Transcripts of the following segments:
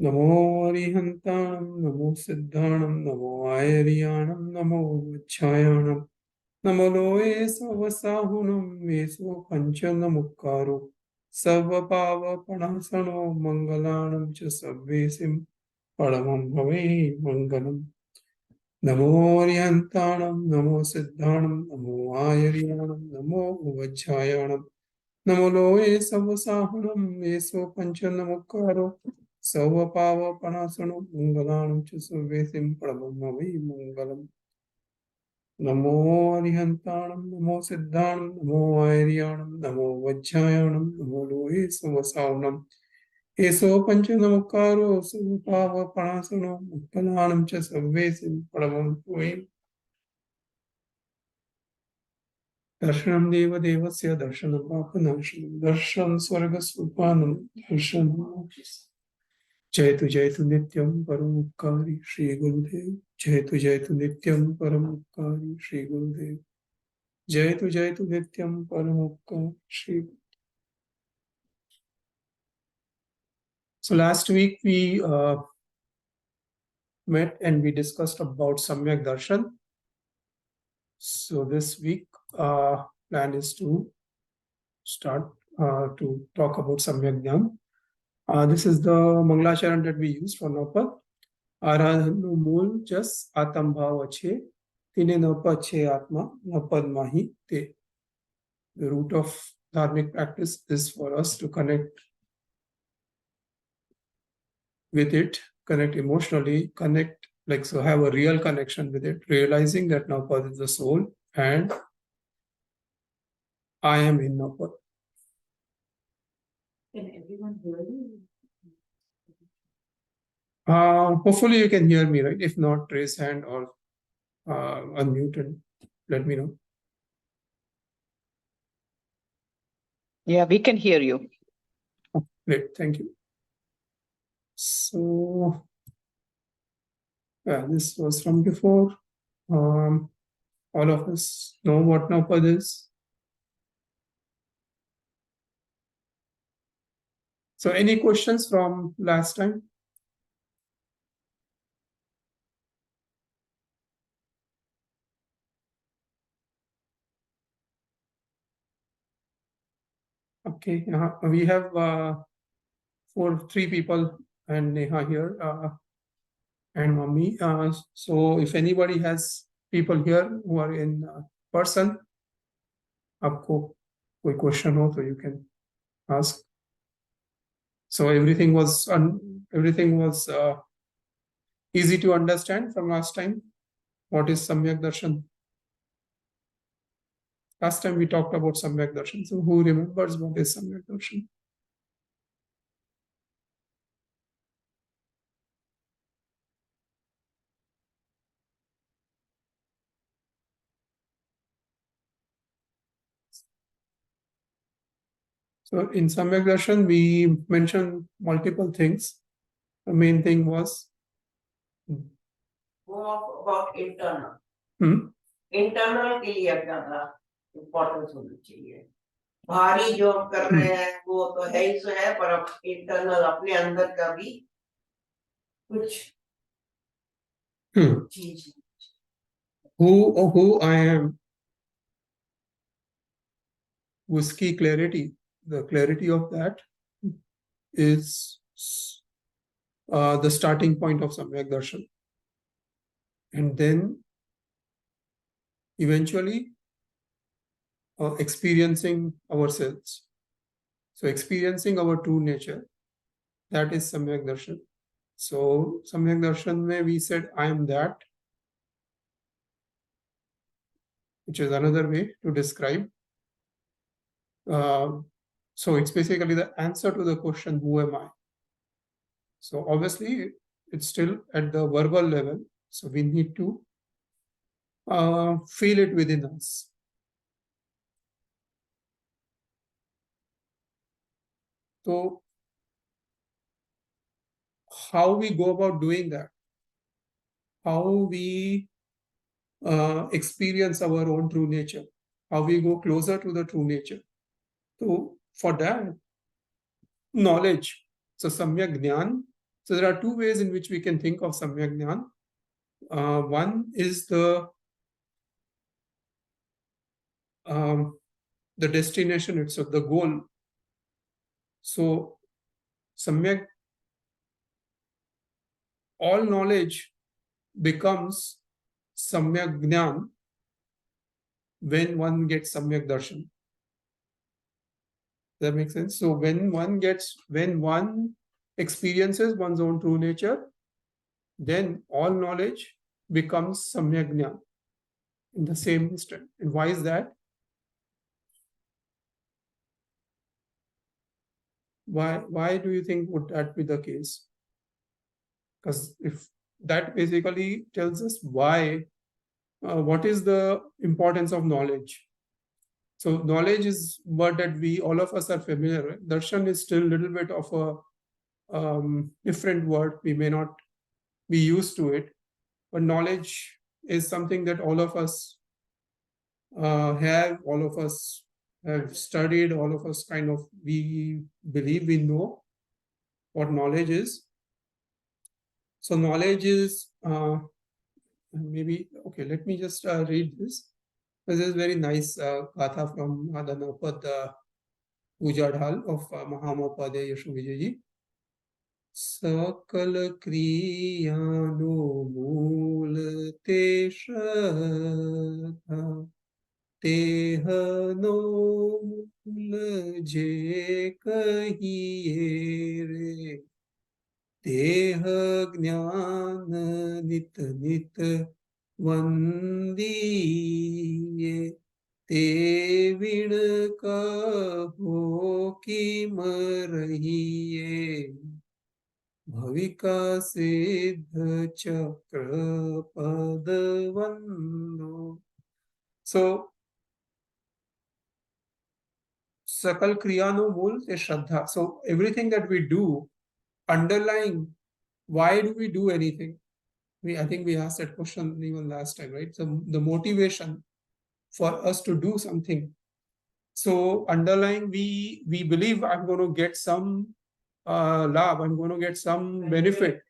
नमो अरिहंताणं नमो सिद्धाणं नमो आयर्याणं नमो वच्छायाणं नमो लोये सवसाहुनं येषु पञ्चनमुक्कारो सर्वपावपणासनो मङ्गलाणं च सर्वेसिं परमं भवे मङ्गलम् नमो अरिहंताणं नमो सिद्धाणं नमो आयर्याणं नमो वच्छायाणं नमो लोये सवसाहुनं येषु पञ्चनमुक्कारो सर्वपावपणासनो मङ्गलाणं च सर्वेसिं परमं भवे मङ्गलम् नमो अरिहंताणं नमो सिद्धाणं नमो आयर्याणं नमो वज्रायाणं नमो लोहे सवसावनं एषो पञ्चनमुक्कारो सर्वपावपणासनो मङ्गलाणं च सर्वेसिं परमं भवे दर्शनं देवदेवस्य दर्शनं पापनाशनं दर्शनं स्वर्गस्वरूपानं दर्शनं जयतु नित्यं परमोपकारी श्री गुरुदेव जयतु नित्यं परमोपकारी श्री गुरुदेव जयतु नित्यं परमोपकारी Shri. So last week we met and we discussed about Samyak Darshan. So this week plan is to start to talk about Samyak Gyaan. This is the Manglacharan that we use for Napad. આરાધનનું મૂળ જસ આત્મભાવ છે તેને ન પછે આત્મા ન પદમાહી તે. The root of dharmic practice is for us to connect with it, connect emotionally, connect, like, so have a real connection with it, realizing that Napad is the soul and I am in Napad. Can everyone hear you? Hopefully you can hear me, right? If not, raise hand or unmute and let me know. Yeah, we can hear you. Great, thank you. So, yeah, this was from before. All of us know what Napad is. So, any questions from last time? Okay, we have three people and Neha here and Mummy. So if anybody has people here who are in person, आपको कोई question हो तो you can ask. So everything was easy to understand from last time. What is Samyak Darshan? Last time we talked about Samyak Darshan. So who remembers what is Samyak Darshan? So in Samyak Darshan, we mentioned multiple things. The main thing was about internal. Internal के लिए ज्यादा importance होनी चाहिए. भारी जो हम कर रहे हैं वो तो है ही सो है, पर इंटरनल अपने अंदर का भी कुछ चीज. Who I am, उसकी clarity, the clarity of that is the starting point of Samyak Darshan. And then eventually experiencing ourselves. So experiencing our true nature, that is Samyak Darshan. So Samyak Darshan mein we said I am that, which is another way to describe. So it's basically the answer to the question, who am I? So obviously it's still at the verbal level. So we need to feel it within us. So how we go about doing that? How we experience our own true nature? How we go closer to the true nature? So for that, knowledge. So Samyak Gyaan So there are two ways in which we can think of Samyak Jnana. One is the destination itself, the goal. So Samyak, all knowledge becomes Samyak Jnana when one gets Samyak Darshan. Does that make sense? So when one experiences one's own true nature, then all knowledge becomes Samyak Jnana in the same instant. And why is that? Why do you think would that be the case? Because if that basically tells us why, what is the importance of knowledge? So knowledge is word that all of us are familiar with. Darshan is still a little bit of a different word. We may not be used to it, but knowledge is something that all of us all of us have studied, all of us we believe we know what knowledge is. So knowledge is maybe, okay, let me just read this. This is very nice gatha from the Napad Puja Dhal of Mahamopadhyaya Yashu Vijayji. Sakal kriyano mool te shraddha तेह नो मूल जे कहिए रे Teh ज्ञान नित नित वंदिए ते विण कहो कि मरहिए भविका सिद्ध चक्र पद वंदो. So Sakal Kriyano Mool is Shraddha. So everything that we do, underlying, why do we do anything? I think we asked that question even last time, right? So the motivation for us to do something. So underlying, we believe I'm going to get some lab, I'm going to get some benefit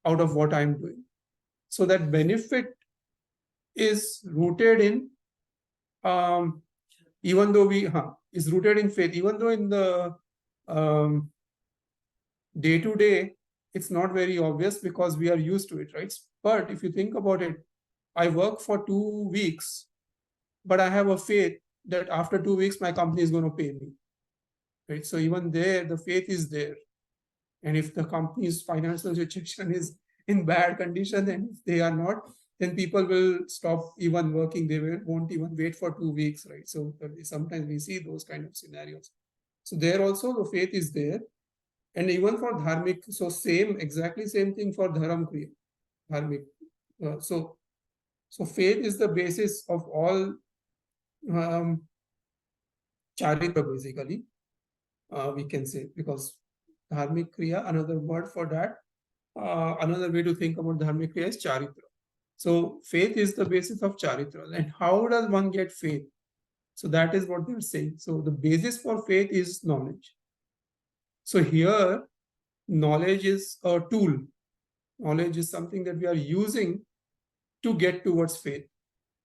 out of what I'm doing. So that benefit is rooted in even though is rooted in faith, even though in the day-to-day, it's not very obvious because we are used to it, right? But if you think about it, I work for 2 weeks, but I have a faith that after 2 weeks, my company is going to pay me, right? So even there, the faith is there. And if the company's financial situation is in bad condition, and if they are not, then people will stop even working. They won't even wait for 2 weeks, right? So sometimes we see those kind of scenarios. So there also the faith is there. And even for dharmic, so exactly same thing for dharam kriya, dharmic. So faith is the basis of all charitra, basically, we can say, because dharmic kriya, another word for that, another way to think about dharmic kriya is charitra. So faith is the basis of charitra. And how does one get faith? So that is what they're saying. So the basis for faith is knowledge. So here, knowledge is a tool. Knowledge is something that we are using to get towards faith.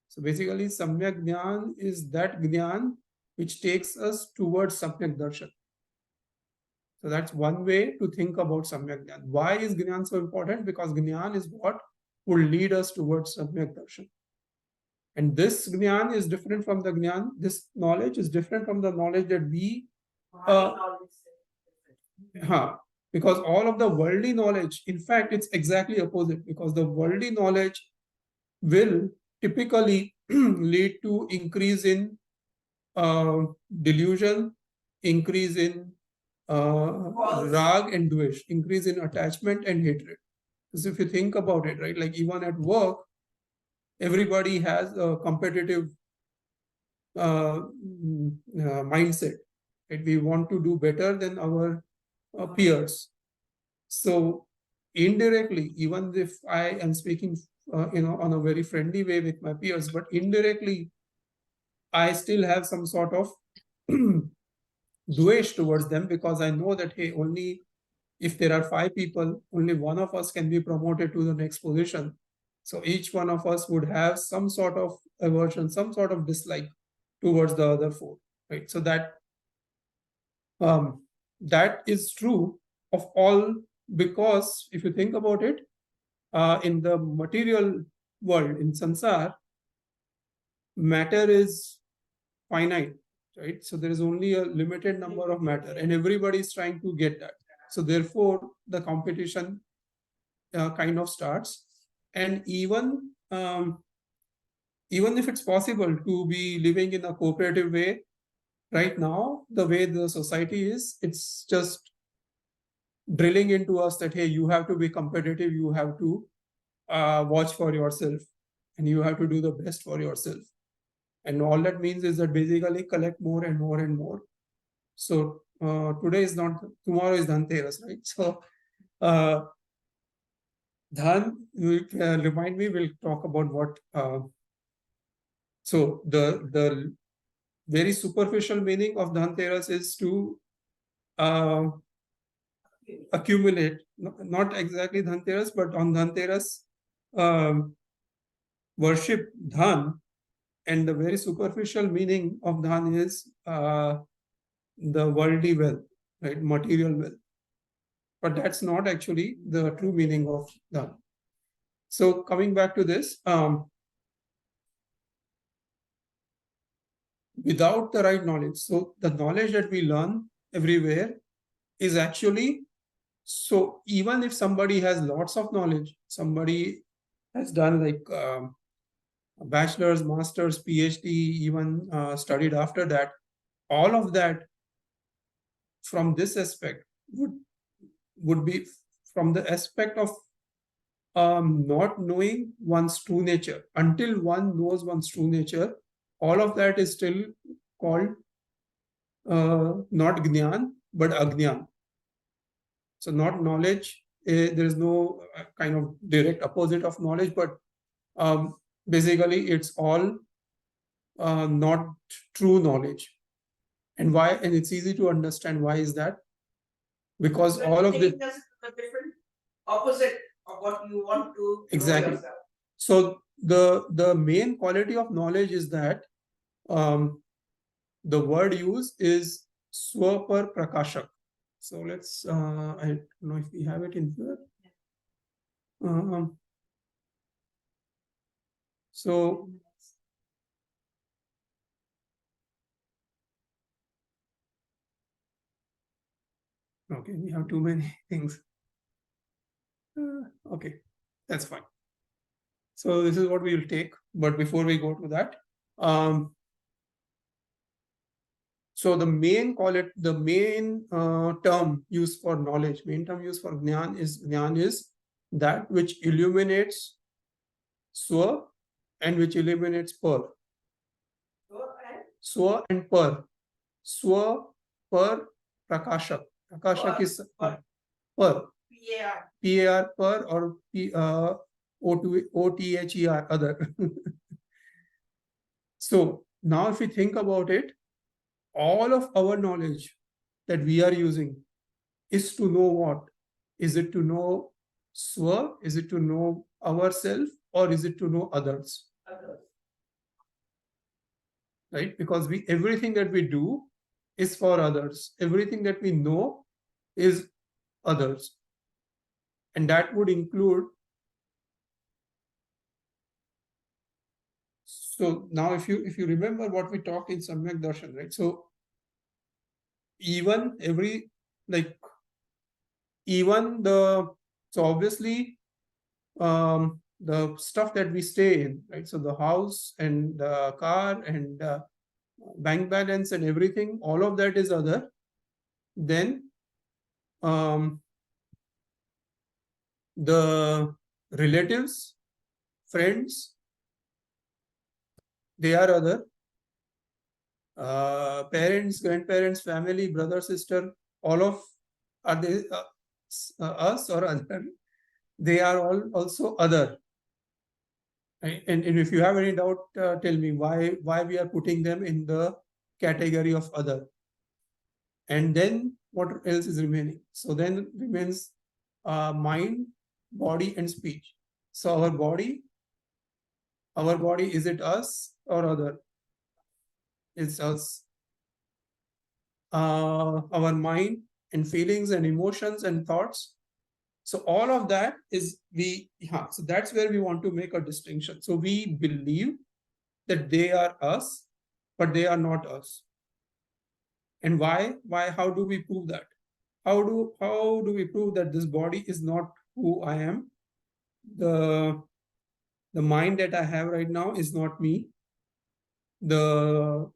So basically, Samyak Gyaan is that Gyaan which takes us towards Samyak Darshan. So that's one way to think about Samyak Gyaan. Why is Gyaan so important? Because Gyaan is what will lead us towards Samyak Darshan. And this Gyaan is different from the Gyaan. This knowledge is different from the knowledge that we... because all of the worldly knowledge, in fact, it's exactly opposite, because the worldly knowledge will typically lead to increase in delusion, increase in rag and dvesh, increase in attachment and hatred. Because if you think about it, right, like even at work, everybody has a competitive mindset, right? We want to do better than our peers. So indirectly, even if I am speaking on a very friendly way with my peers, but indirectly I still have some sort of dvesh towards them, because I know that, hey, only if there are 5 people, only one of us can be promoted to the next position. So each one of us would have some sort of aversion, some sort of dislike towards the other 4, right? So that that is true of all, because if you think about it, in the material world, in samsara, matter is finite, right? So there is only a limited number of matter, and everybody is trying to get that. So therefore, the competition kind of starts. And even if it's possible to be living in a cooperative way, right now, the way the society is, it's just drilling into us that, hey, you have to be competitive, you have to watch for yourself, and you have to do the best for yourself. And all that means is that basically collect more and more and more. So today is not, tomorrow is Dhanteras, right? So Dhan, remind me, we'll talk about what. So the very superficial meaning of Dhanteras is to accumulate, not exactly Dhanteras, but on Dhanteras, worship Dhan. And the very superficial meaning of Dhan is the worldly wealth, right? Material wealth. But that's not actually the true meaning of Dhan. So coming back to this, without the right knowledge, so the knowledge that we learn everywhere is actually, so even if somebody has lots of knowledge, somebody has done like bachelor's, master's, PhD, even studied after that, all of that from this aspect would be from the aspect of not knowing one's true nature. Until one knows one's true nature, all of that is still called not Gyaan, but Agyan. So not knowledge, there is no kind of direct opposite of knowledge, but basically it's all not true knowledge. And why? And it's easy to understand why is that, because So all of this, the different opposite of what you want to exactly. know yourself. So the main quality of knowledge is that the word used is swapar prakashak. So let's I don't know if we have it in here. So okay, we have too many things. Okay, that's fine. So this is what we will take. But before we go to that, so the main term used for knowledge, main term used for Gyaan is that which illuminates Swa and which illuminates Per. Swa and Per. Swa, Per, Prakashak. Prakashak is Per. PAR, Per, or OTHER, other. So now if we think about it, all of our knowledge that we are using is to know what? Is it to know Swa? Is it to know ourselves? Or is it to know others? Right? Because everything that we do is for others. Everything that we know is others. And that would include. So now if you remember what we talked in Samyak Darshan, right? So even so obviously the stuff that we stay in, right? So the house and the car and bank balance and everything, all of that is other. Then the relatives, friends, they are other. Parents, grandparents, family, brother, sister, all of are they us or other? They are all also other. Right? And if you have any doubt, tell me why we are putting them in the category of other. And then what else is remaining? So then remains mind, body, and speech. So our body, is it us or other? It's us. Our mind and feelings and emotions and thoughts. So all of that is so that's where we want to make a distinction. So we believe that they are us, but they are not us. And why? How do we prove that? How do we prove that this body is not who I am? The mind that I have right now is not me. The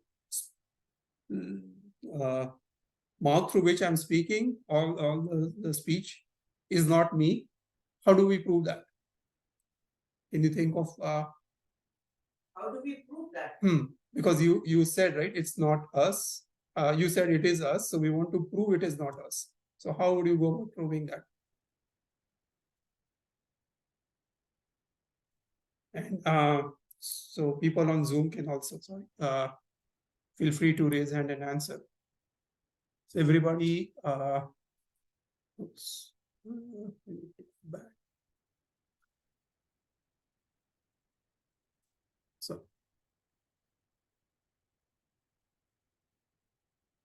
mouth through which I'm speaking, all the speech is not me. How do we prove that? Can you think of how do we prove that? Because you said, right, it's not us. You said it is us, so we want to prove it is not us. So how would you go about proving that? And so people on Zoom can also, feel free to raise hand and answer. So everybody, oops, back. So,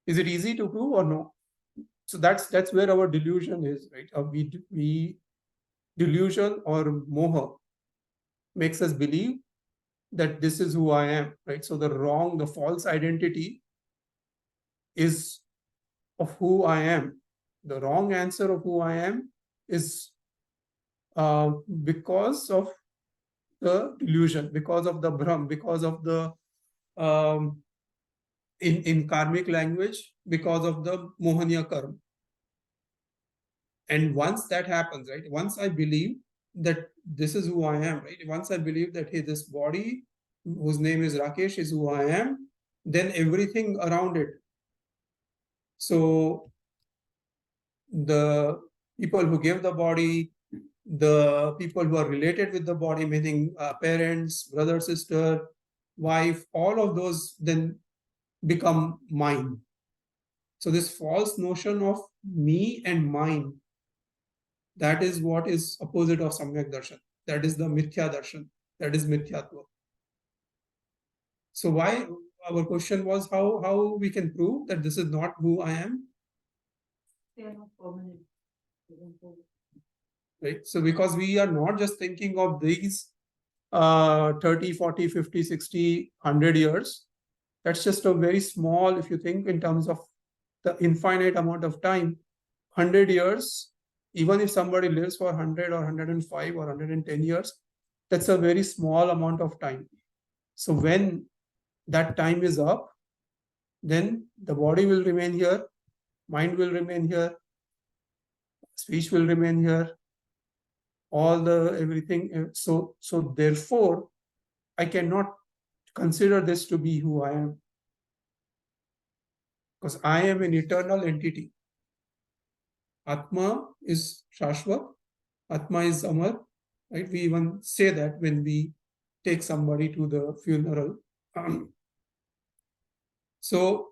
is it easy to prove or no? So that's where our delusion is, right? We delusion or moha makes us believe that this is who I am, right? So the false identity is of who I am. The wrong answer of who I am is because of the delusion, because of the Brahm, because of the in karmic language, because of the Mohaniya karma. And once that happens, right? Once I believe that this is who I am, right? Once I believe that, hey, this body whose name is Rakesh is who I am, then everything around it. So the people who give the body, the people who are related with the body, meaning parents, brother, sister, wife, all of those then become mine. So this false notion of me and mine, that is what is opposite of Samyak Darshan. That is the Mithya Darshan. That is Mithyatva. So why our question was how we can prove that this is not who I am? They are not permanent. Right? So because we are not just thinking of these 30, 40, 50, 60, 100 years, that's just a very small, if you think in terms of the infinite amount of time, 100 years, even if somebody lives for 100 or 105 or 110 years, that's a very small amount of time. So when that time is up, then the body will remain here, mind will remain here, speech will remain here, everything. So therefore, I cannot consider this to be who I am, because I am an eternal entity. Atma is Shashvat, Atma is Amar, right? We even say that when we take somebody to the funeral. So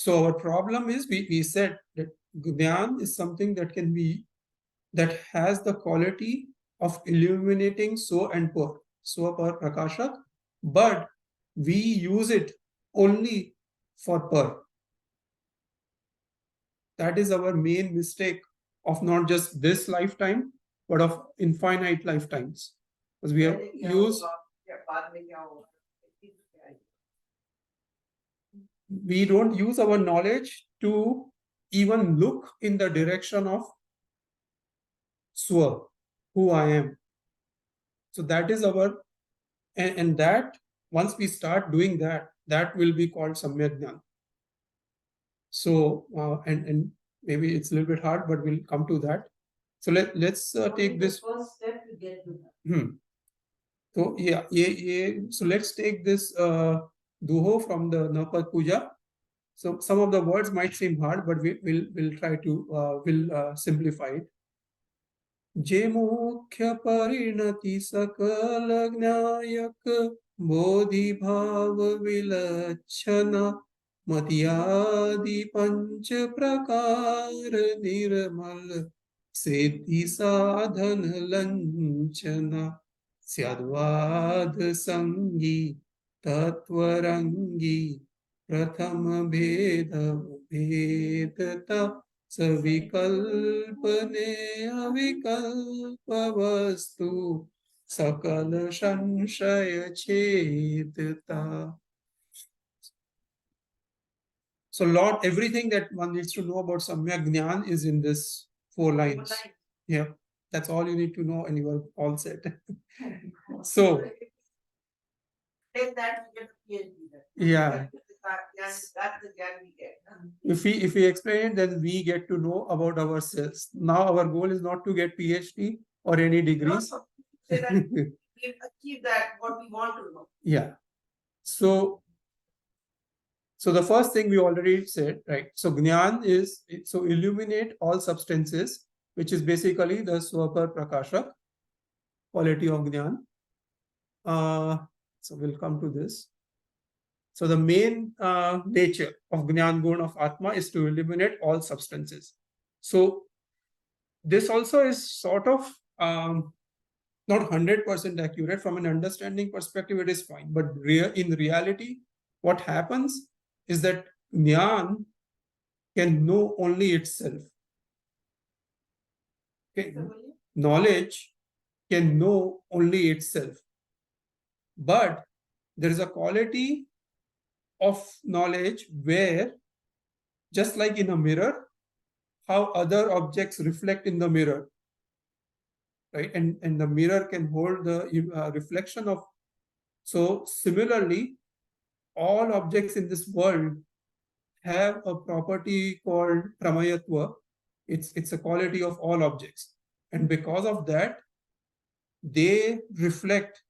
our problem is we said that Gyaan is something that has the quality of illuminating so and par, prakashak, but we use it only for par. That is our main mistake of not just this lifetime, but of infinite lifetimes. Because we have used, we don't use our knowledge to even look in the direction of Swa, who I am. So that is our, and that once we start doing that, that will be called Samyak Gyaan. So, and maybe it's a little bit hard, but we'll come to that. So let's take this. First step to get to that. So yeah, so let's take this Duho from the Napad Puja. So some of the words might seem hard, but we'll try to simplify it. जे मुख्य परिणति सकल ज्ञायक बोधि भाव विलक्षण मतियादि पंच प्रकार निर्मल सिद्धि साधन लंचना स्याद्वाद संगी तत्वरंगी प्रथम भेद भेदता सविकल्पने अविकल्प वस्तु सकल संशय छेदता. So Lord, everything that one needs to know about Samyak Gyaan is in this 4 lines. Yeah, that's all you need to know and you are all set. So, Take that, you get a PhD then. yeah, That's the Gyaan we get. if we explain it, then we get to know about ourselves. Now our goal is not to get PhD or any degrees. No, say that we achieve that what we want to know. Yeah. So the first thing we already said, right? So Gyaan is, so illuminate all substances, which is basically the Swapar Prakashak quality of Gyaan. So we'll come to this. So the main nature of Gyaan Gun of Atma is to illuminate all substances. So this also is sort of not 100% accurate. From an understanding perspective, it is fine. But in reality, what happens is that Gyaan can know only itself. Okay? Knowledge can know only itself. But there is a quality of knowledge where, just like in a mirror, how other objects reflect in the mirror, right? And the mirror can hold the reflection of. So similarly, all objects in this world have a property called pramayatva. It's a quality of all objects. And because of that, they reflect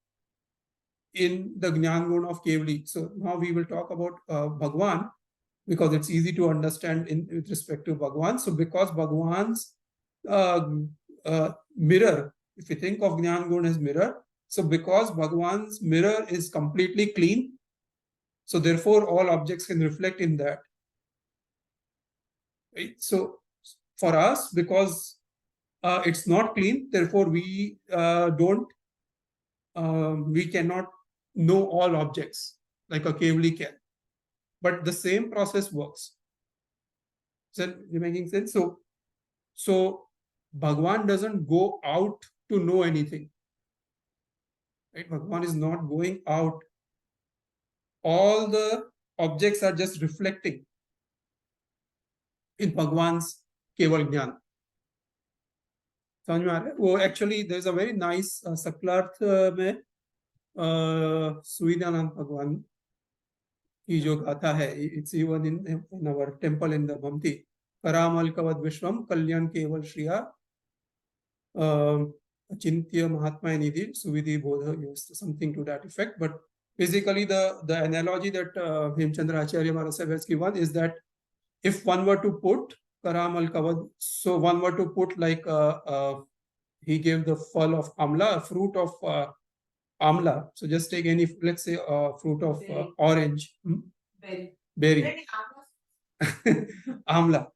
in the Gyaan Gun of Kevali. So now we will talk about Bhagwan, because it's easy to understand with respect to Bhagwan. So because Bhagwan's mirror, if you think of Gyaan Gun as mirror, so because Bhagwan's mirror is completely clean, so therefore all objects can reflect in that. Right? So for us, because it's not clean, therefore we we cannot know all objects like a Kevali can. But the same process works. Is that making sense? So Bhagwan doesn't go out to know anything. Right? Bhagwan is not going out. All the objects are just reflecting in Bhagwan's Keval Gyaan. समझ में आ रहा है? वो actually there's a very nice Saklarth में सुविधानंद भगवान की जो गाथा है, it's even in our temple in the Bhamti. Karamal Kavad Vishwam Kalyan Keval Shriya Achintya Mahatma Nidhi Suvidhi Bodha, used something to that effect. But basically the analogy that Hemchandra Acharya Maharaj has given is that if one were to put Karamal Kavad, so one were to put like he gave the fal of amla, a fruit of amla. So just take any, let's say fruit of orange. Berry. Amla.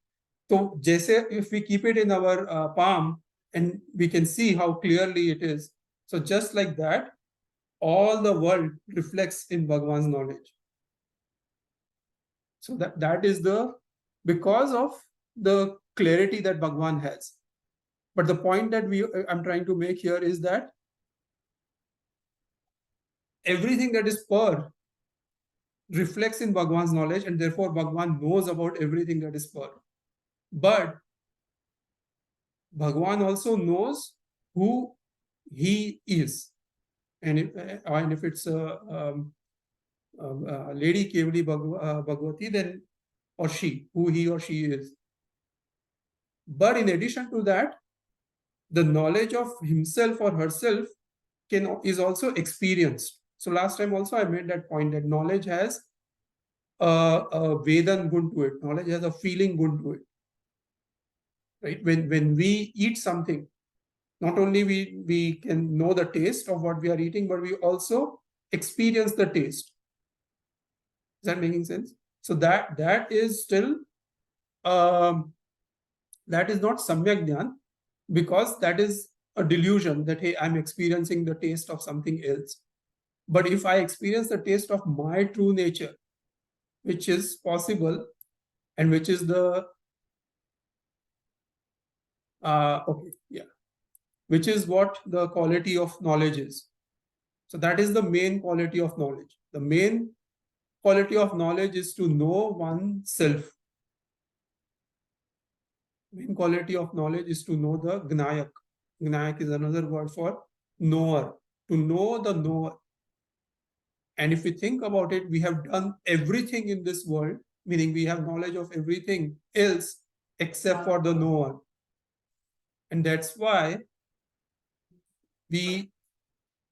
So जैसे if we keep it in our palm and we can see how clearly it is. So just like that, all the world reflects in Bhagwan's knowledge. So that is because of the clarity that Bhagwan has. But the point that I'm trying to make here is that everything that is per reflects in Bhagwan's knowledge, and therefore Bhagwan knows about everything that is per. But Bhagwan also knows who he is. And if it's a lady Kevali Bhagavati, then or she, who he or she is. But in addition to that, the knowledge of himself or herself is also experienced. So last time also I made that point that knowledge has a Vedan gun to it. Knowledge has a feeling gun to it. Right? When we eat something, not only we can know the taste of what we are eating, but we also experience the taste. Is that making sense? So that is still that is not Samyak Gyaan, because that is a delusion that, hey, I'm experiencing the taste of something else. But if I experience the taste of my true nature, which is possible, and which is the which is what the quality of knowledge is. So that is the main quality of knowledge. The main quality of knowledge is to know oneself. Main quality of knowledge is to know the Gnayak. Gnayak is another word for knower, to know the knower. And if we think about it, we have done everything in this world, meaning we have knowledge of everything else except for the knower. And that's why we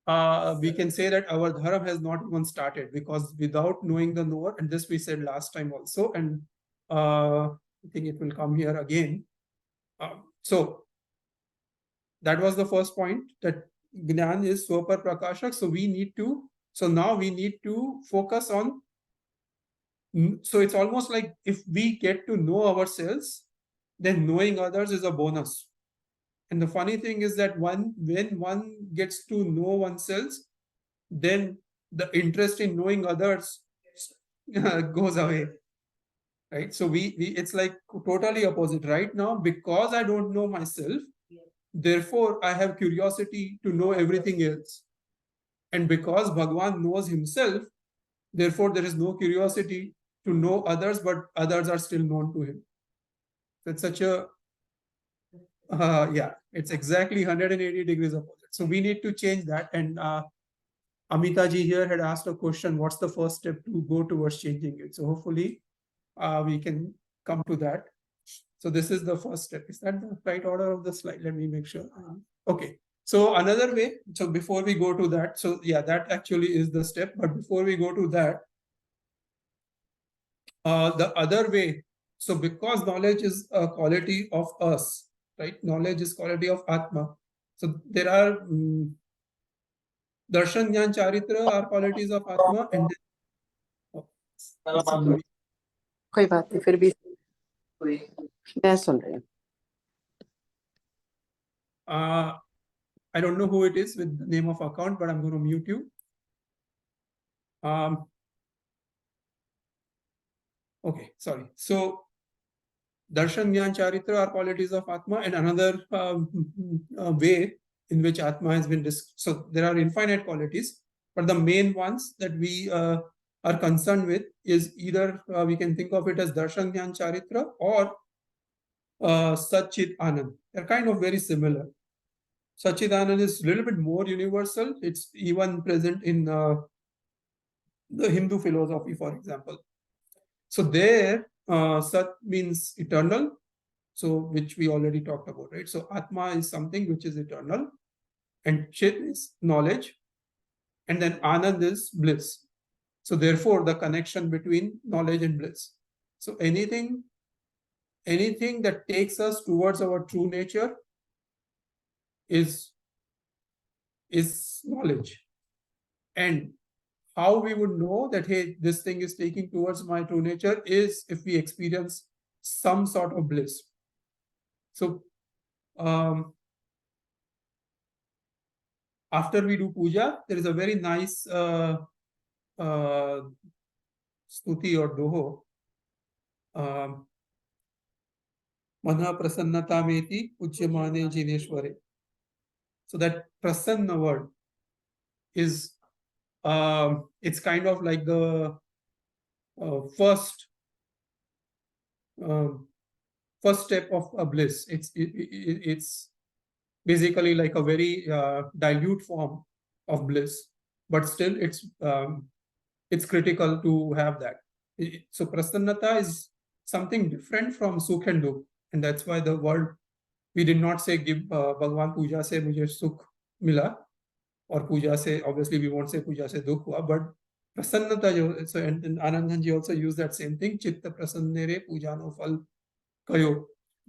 can say that our dharma has not even started, because without knowing the knower, and this we said last time also, and I think it will come here again. So that was the first point, that Gyaan is Swapar Prakashak. So now we need to focus on. So it's almost like if we get to know ourselves, then knowing others is a bonus. And the funny thing is that when one gets to know oneself, then the interest in knowing others goes away. Right? So it's like totally opposite. Right now, because I don't know myself, therefore I have curiosity to know everything else. And because Bhagwan knows himself, therefore there is no curiosity to know others, but others are still known to him. That's such a it's exactly 180 degrees opposite. So we need to change that. And Amita ji here had asked a question, what's the first step to go towards changing it? So hopefully we can come to that. So this is the first step. Is that the right order of the slide? Let me make sure. Okay. So another way, so before we go to that, so yeah, that actually is the step. But before we go to that, the other way, so because knowledge is a quality of us, right? Knowledge is quality of Atma. So there are Darshan, Gyaan, Chaaritra are qualities of Atma, and then, कोई बात नहीं, फिर भी मैं सुन रही हूँ. I don't know who it is with the name of account, but I'm going to mute you. Okay, sorry. So Darshan, Gyaan, Chaaritra are qualities of Atma, and another way in which Atma has been so there are infinite qualities, but the main ones that we are concerned with is either we can think of it as Darshan, Gyaan, Charitra, or Sat Chit Anand. They're kind of very similar. Sat Chit Anand is a little bit more universal. It's even present in the Hindu philosophy, for example. So there, Sat means eternal, so which we already talked about, right? So Atma is something which is eternal, and Chit is knowledge, and then Anand is bliss. So therefore, the connection between knowledge and bliss. So anything that takes us towards our true nature is knowledge. And how we would know that, hey, this thing is taking towards my true nature is if we experience some sort of bliss. So after we do puja, there is a very nice stuti or doho. Mana prasannata meti ujyamane jineshware. So that prasanna word is it's kind of like the first step of a bliss. It's basically like a very dilute form of bliss, but still it's critical to have that. So prasannata is something different from sukh and dukh, and that's why the word, we did not say give Bhagwan puja se mujhe sukh mila, or puja se, obviously we won't say puja se dukh hua, but prasannata, so and Anandan ji also used that same thing, chitta prasannere puja no phal kayo.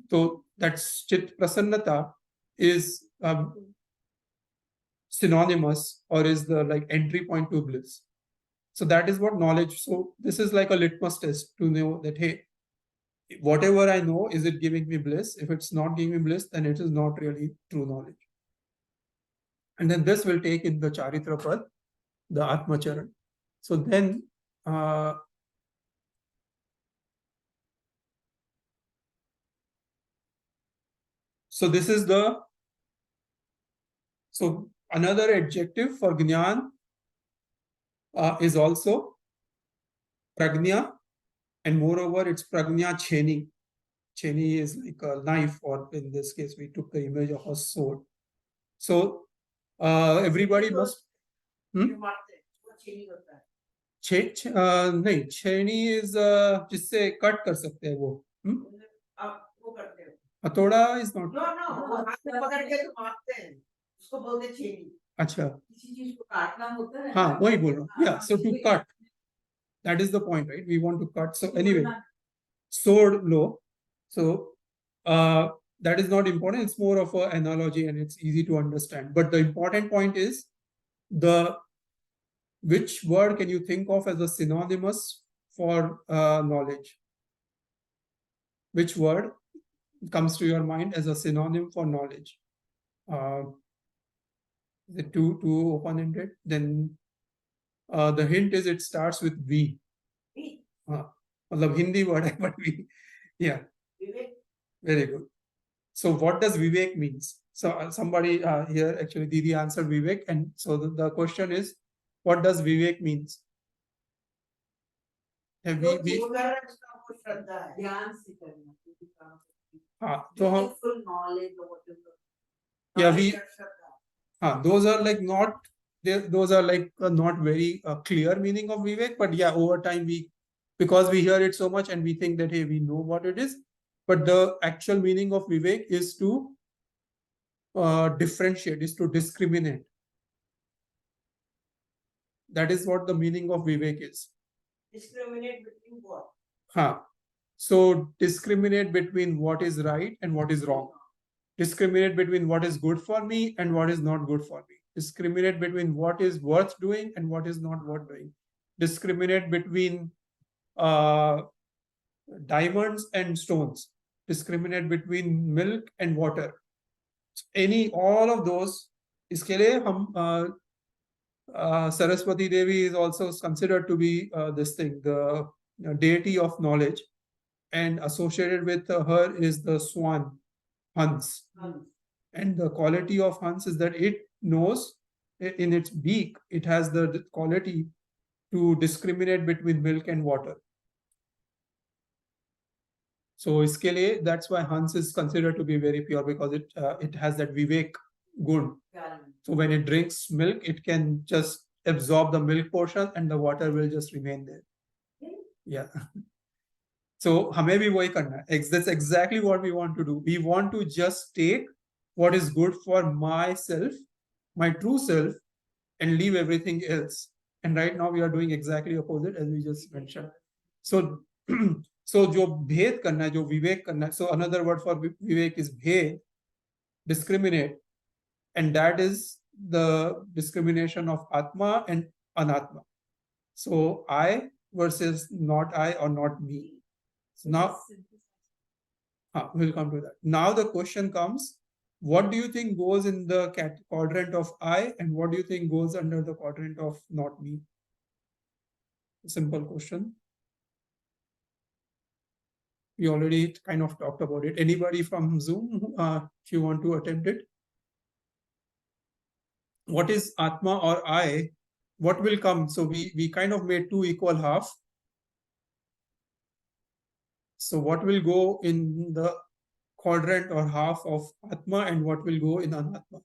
So that's chit prasannata is synonymous, or is the like entry point to bliss. So that is what knowledge. So this is like a litmus test to know that, hey, whatever I know, is it giving me bliss? If it's not giving me bliss, then it is not really true knowledge. And then this will take in the Chaaritra Pad, the Atma Charan. So then, so this is the, so another adjective for Gyaan is also Pragnya, and moreover, it's Pragnya Cheni. Cheni is like a knife, or in this case, we took the image of a sword. So everybody must. नहीं, छेनी is जिससे cut कर सकते हैं वो. हथौड़ा is not. No, हाथ में पकड़ के तो मारते हैं, उसको बोलते छेनी. अच्छा. किसी चीज को काटना होता है. हाँ, वही बोल रहा हूँ. Yeah, so to cut. That is the point, right? We want to cut. So anyway, sword law. So that is not important. It's more of an analogy and it's easy to understand. But the important point is which word can you think of as a synonymous for knowledge? Which word comes to your mind as a synonym for knowledge? The two open-ended. Then the hint is it starts with V. Hindi word है, but we, yeah. Vivek. Very good. So what does Vivek means? So somebody here, actually Didi answered Vivek, and so the question is, what does Vivek means? Have we full knowledge or whatever. Yeah, those are like not, those are like not very clear meaning of Vivek, but yeah, over time because we hear it so much and we think that, hey, we know what it is, but the actual meaning of Vivek is to differentiate, is to discriminate. That is what the meaning of Vivek is. Discriminate between what? So discriminate between what is right and what is wrong. Discriminate between what is good for me and what is not good for me. Discriminate between what is worth doing and what is not worth doing. Discriminate between diamonds and stones. Discriminate between milk and water. All of those, इसके लिए हम Saraswati Devi is also considered to be this thing, the deity of knowledge, and associated with her is the swan, Hans. And the quality of Hans is that it knows, in its beak, it has the quality to discriminate between milk and water. So iske liye, that's why Hans is considered to be very pure, because it has that Vivek gun. So when it drinks milk, it can just absorb the milk portion and the water will just remain there. Yeah. So हमें भी वही करना है. That's exactly what we want to do. We want to just take what is good for myself, my true self, and leave everything else. And right now we are doing exactly opposite, as we just mentioned. So so जो भेद करना है, जो विवेक करना है, so another word for Vivek is भेद, discriminate, and that is the discrimination of Atma and Anatma. So I versus not I or not me. So now, we'll come to that. Now the question comes, what do you think goes in the quadrant of I, and what do you think goes under the quadrant of not me? Simple question. We already kind of talked about it. Anybody from Zoom, if you want to attempt it? What is Atma or I? What will come? So we kind of made 2 equal half. So what will go in the quadrant or half of Atma, and what will go in Anatma?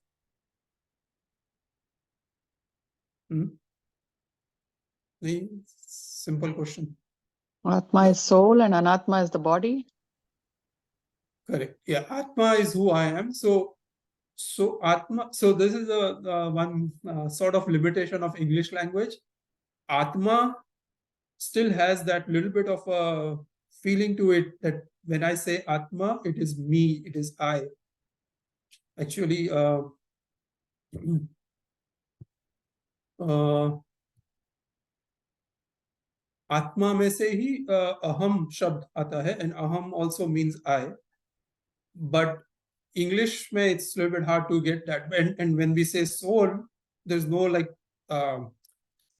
Simple question. Atma is soul and Anatma is the body. Correct. Yeah, Atma is who I am. So Atma. So this is one sort of limitation of English language. Atma still has that little bit of a feeling to it that when I say Atma, it is me, it is I. Actually, आत्मा में से ही अहम शब्द आता है, and aham also means I, but English में it's a little bit hard to get that, and when we say soul, there's no like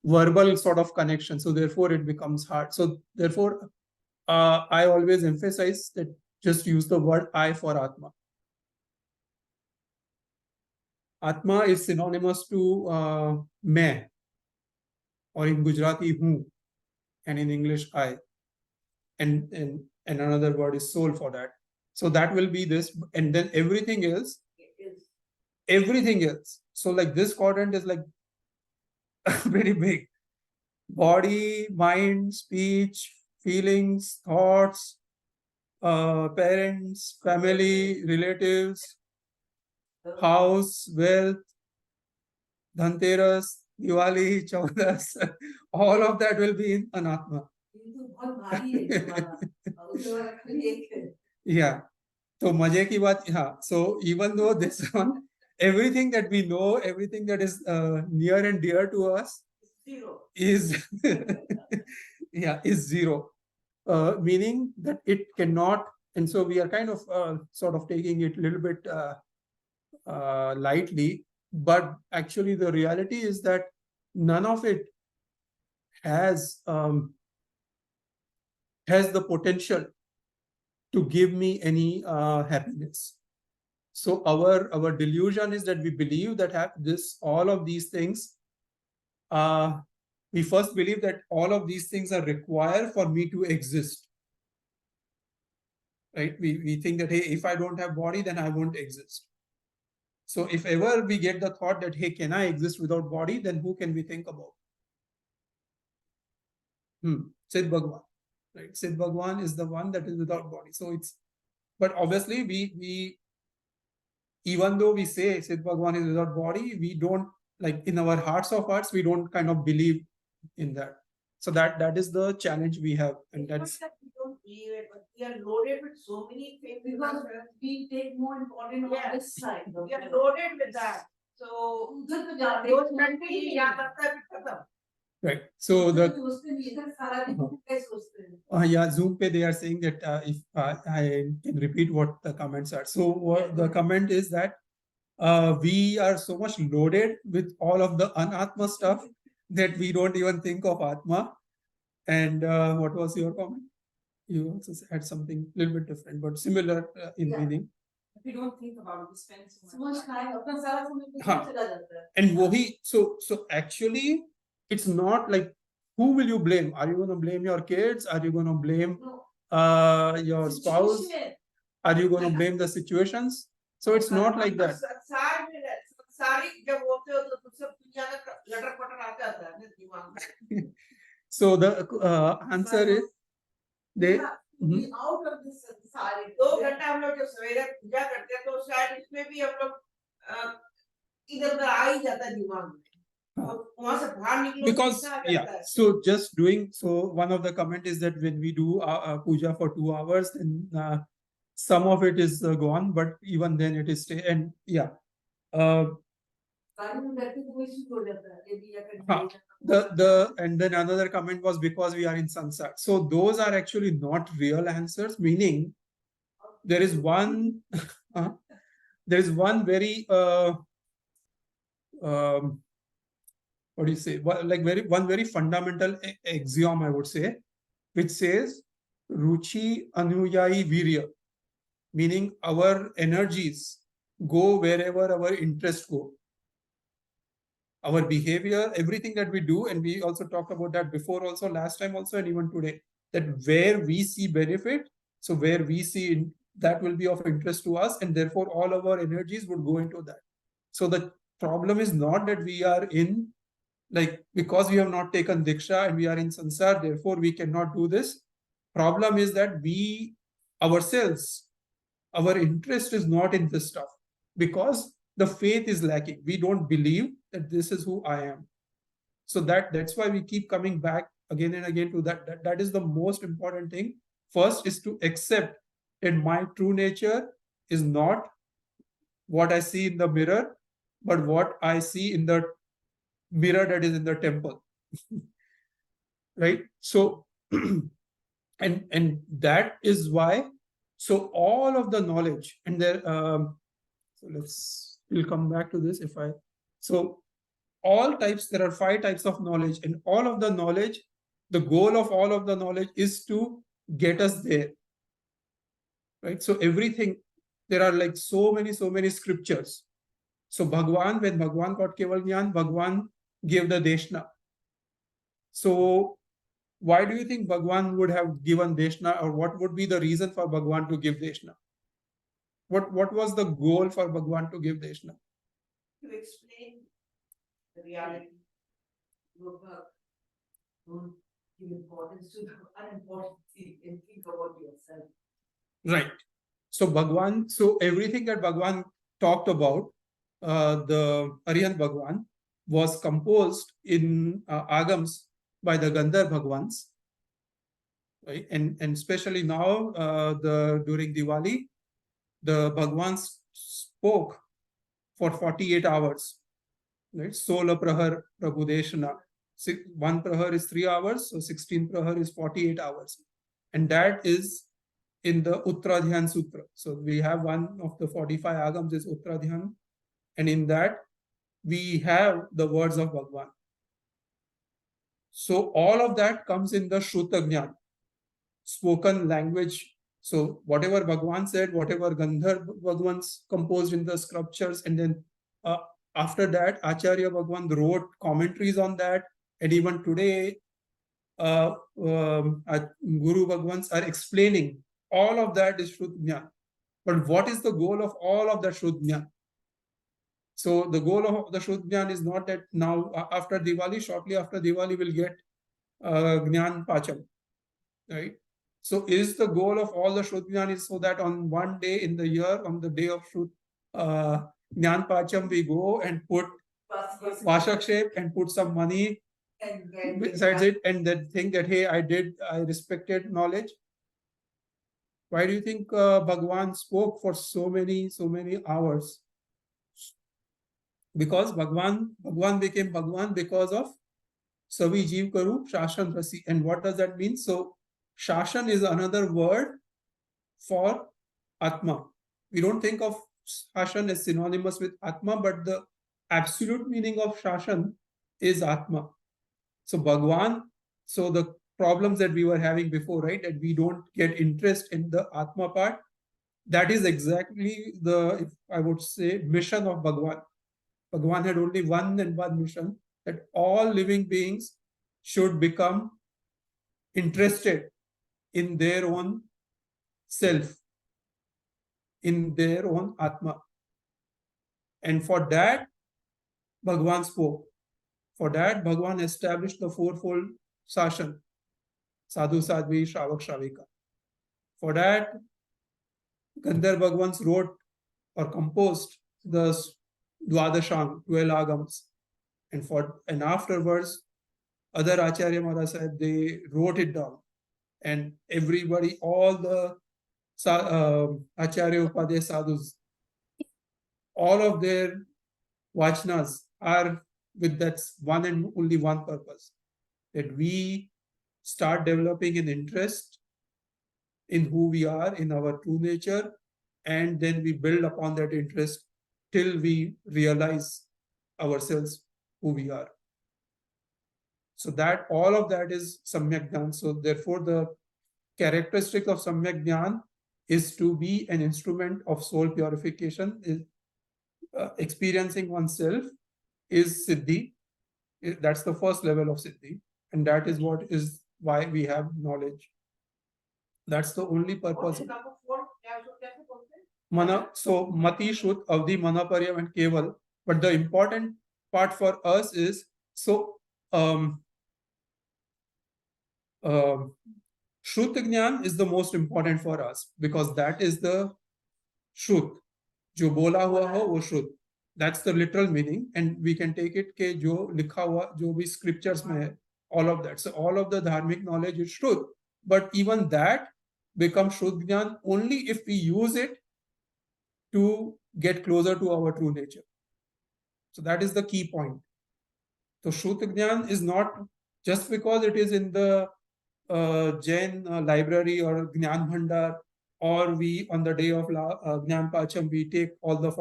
verbal sort of connection, so therefore it becomes hard. So therefore I always emphasize that just use the word I for Atma. Atma is synonymous to मैं, or in Gujarati hu, and in English I, and another word is soul for that. So that will be this, and then everything else. Everything else. So like this quadrant is like very big. Body, mind, speech, feelings, thoughts, parents, family, relatives, house, wealth, Dhanteras, Diwali, Chaudas, all of that will be in Anatma. Yeah. So मजे की बात, हाँ. So even though this one, everything that we know, everything that is near and dear to us is is zero. Meaning that it cannot, and so we are kind of sort of taking it a little bit lightly, but actually the reality is that none of it has the potential to give me any happiness. So our delusion is that we believe that all of these things, we first believe that all of these things are required for me to exist. Right? We think that, hey, if I don't have body, then I won't exist. So if ever we get the thought that, hey, can I exist without body, then who can we think about? Sid Bhagwan. Right? Sid Bhagwan is the one that is without body. So it's, but obviously we even though we say Sid Bhagwan is without body, we don't, like, in our hearts of hearts, we don't kind of believe in that. So that is the challenge we have, and that's. We don't believe it, but we are loaded with so many things. Because we take more important on this side. We are loaded with that. So Right. So the Zoom pe they are saying that if I can repeat what the comments are. So what the comment is that we are so much loaded with all of the anatma stuff that we don't even think of Atma. And what was your comment? You also had something a little bit different, but similar in meaning. We don't think about it, we spend so much time. And wohi, so actually, it's not like, who will you blame? Are you going to blame your kids? Are you going to blame your spouse? Are you going to blame the situations? So it's not like that. So the answer is they. Out of this सारी 2 घंटा हम लोग जो सवेरे पूजा करते हैं, तो शायद इसमें भी हम लोग इधर-उधर आ ही जाता है दिमाग में. वहां से बाहर निकलो. Because so just doing, so one of the comment is that when we do puja for 2 hours, then some of it is gone, but even then it is stay. And and then another comment was because we are in sansar. So those are actually not real answers, meaning there is one very what do you say, like one very fundamental axiom, I would say, which says ruchi anuyayi virya, meaning our energies go wherever our interests go. Our behavior, everything that we do, and we also talked about that before also, last time also, and even today, that where we see benefit, so where we see that will be of interest to us, and therefore all of our energies would go into that. So the problem is not that we are in, like, because we have not taken diksha and we are in sansar, therefore we cannot do this. Problem is that we ourselves, our interest is not in this stuff, because the faith is lacking. We don't believe that this is who I am. So that's why we keep coming back again and again to that. That is the most important thing. First is to accept that my true nature is not what I see in the mirror, but what I see in the mirror that is in the temple. right? So and that is why, so all of the knowledge and there so we'll come back to this if I so all types, there are 5 types of knowledge, and all of the knowledge, the goal of all of the knowledge is to get us there, right? So everything, there are like so many scriptures. So Bhagwan, when Bhagwan got Keval Gyan, Bhagwan gave the Deshna. So why do you think Bhagwan would have given Deshna, or what would be the reason for Bhagwan to give Deshna? What was the goal for Bhagwan to give Deshna? To explain the reality. Don't give importance to the unimportant thing and think about yourself. Right. So Bhagwan, so everything that Bhagwan talked about, the Arihant Bhagwan, was composed in Agams by the Gandhar Bhagwans, right? And especially now, during Diwali, the Bhagwans spoke for 48 hours, right? 16 prahar Prabhudeshana. 1 prahar is 3 hours, so 16 prahar is 48 hours. And that is in the Uttradhyan Sutra. So we have one of the 45 agams is Uttradhyan, and in that we have the words of Bhagwan. So all of that comes in the Shruta Jnana, spoken language. So whatever Bhagwan said, whatever Gandhar Bhagwans composed in the sculptures, and then after that, Acharya Bhagwan wrote commentaries on that, and even today, Guru Bhagwans are explaining all of that is Shrut Jnana. But what is the goal of all of the Shrut Jnana? So the goal of the Shrut Jnana is not that now after Diwali, shortly after Diwali, we'll get Jnana Pacham, right? So is the goal of all the Shrut Jnana is so that on one day in the year, on the day of Shrut Jnana Pacham, we go and put Vashakshep and put some money besides it, and then think that, hey, I respected knowledge. Why do you think Bhagwan spoke for so many hours? Because Bhagwan became Bhagwan because of Savi Jeev Karu Shashan Rasi. And what does that mean? So Shashan is another word for Atma. We don't think of Shashan as synonymous with Atma, but the absolute meaning of Shashan is Atma. So Bhagwan, so the problems that we were having before, right? That we don't get interest in the Atma part. That is exactly the, if I would say, mission of Bhagwan. Bhagwan had only one mission, that all living beings should become interested in their own self, in their own Atma. And for that, Bhagwan spoke. For that, Bhagwan established the fourfold Sashan, Sadhu Sadhvi, Shravak Shravika. For that, Gandhar Bhagwans wrote or composed the Dwadashang, 12 agams. And afterwards, other Acharya Maharaj said they wrote it down. And everybody, all the Acharya Upadhyaya sadhus, all of their vachnas are with that one and only one purpose, that we start developing an interest in who we are, in our true nature, and then we build upon that interest till we realize ourselves who we are. So that all of that is Samyak Jnana. So therefore, the characteristic of Samyak Jnana is to be an instrument of soul purification. Is experiencing oneself is Siddhi. That's the first level of Siddhi, and that is what is why we have knowledge. That's the only purpose. Mana, so Mati, Shut, Avdi, Manaparyam, and Keval. But the important part for us is, so Shrut Jnana is the most important for us, because that is the Shrut. Jo bola hua ho, wo Shrut. That's the literal meaning, and we can take it ke jo likha hua, jo bhi scriptures mein hai, all of that. So all of the dharmic knowledge is Shrut. But even that becomes Shrut Jnana only if we use it to get closer to our true nature. So that is the key point. So Shrut Jnana is not Just because it is in the Jain library or Gnan Bhandar, or we on the day of Gnan Pacham, we take all the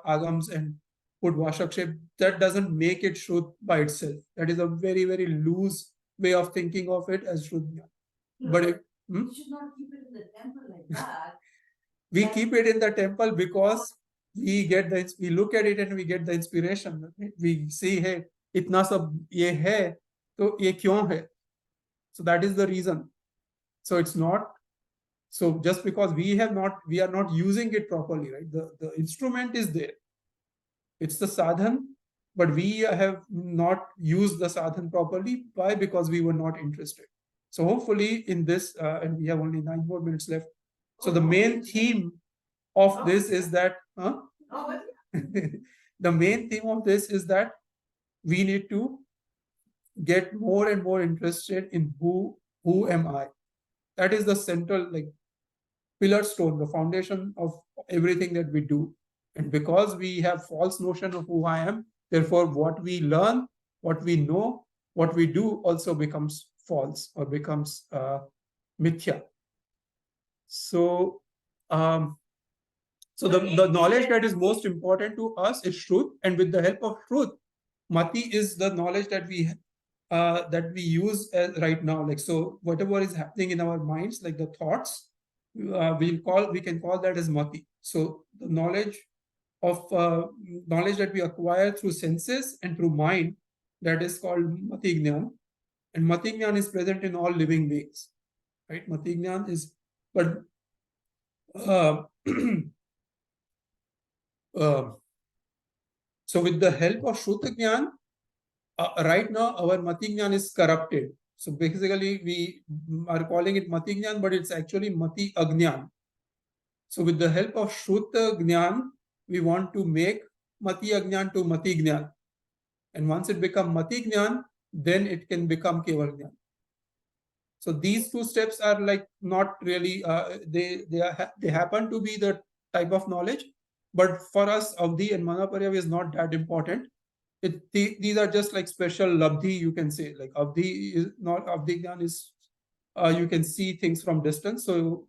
agams and put Vashakshep, that doesn't make it Shrut by itself. That is a very, very loose way of thinking of it as Shrut Gnan. But if, You should not keep it in the temple like that. we keep it in the temple because we look at it and we get the inspiration. We see, hey, itna sab ye hai, to ye kyun hai? So that is the reason. So it's not, so just because we are not using it properly, right? The instrument is there. It's the sadhan, but we have not used the sadhan properly. Why? Because we were not interested. So hopefully in this, and we have only 9 more minutes left. So the main theme of this is that, the main theme of this is that we need to get more and more interested in who am I. That is the central, like, pillar stone, the foundation of everything that we do. And because we have false notion of who I am, therefore what we learn, what we know, what we do also becomes false or becomes mithya. So the knowledge that is most important to us is truth, and with the help of truth, mati is the knowledge that we use right now. Like, so whatever is happening in our minds, like the thoughts, we can call that as mati. So the knowledge that we acquire through senses and through mind, that is called mati jnana, and mati jnana is present in all living beings, right? Mati jnana is, but so with the help of Shruta Gyan, right now our Mati Gyan is corrupted. So basically we are calling it Mati Gyan, but it's actually Mati Agnan. So with the help of Shruta Gyan, we want to make Mati Agnan to Mati Gyan. And once it becomes Mati Gyan, then it can become Keval Gyan. So these 2 steps are like not really, they happen to be the type of knowledge, but for us, Avdhi and Manaparyav is not that important. These are just like special labdhi, you can say. Like Avdhi is not, Avdhi Gyan is, you can see things from distance. So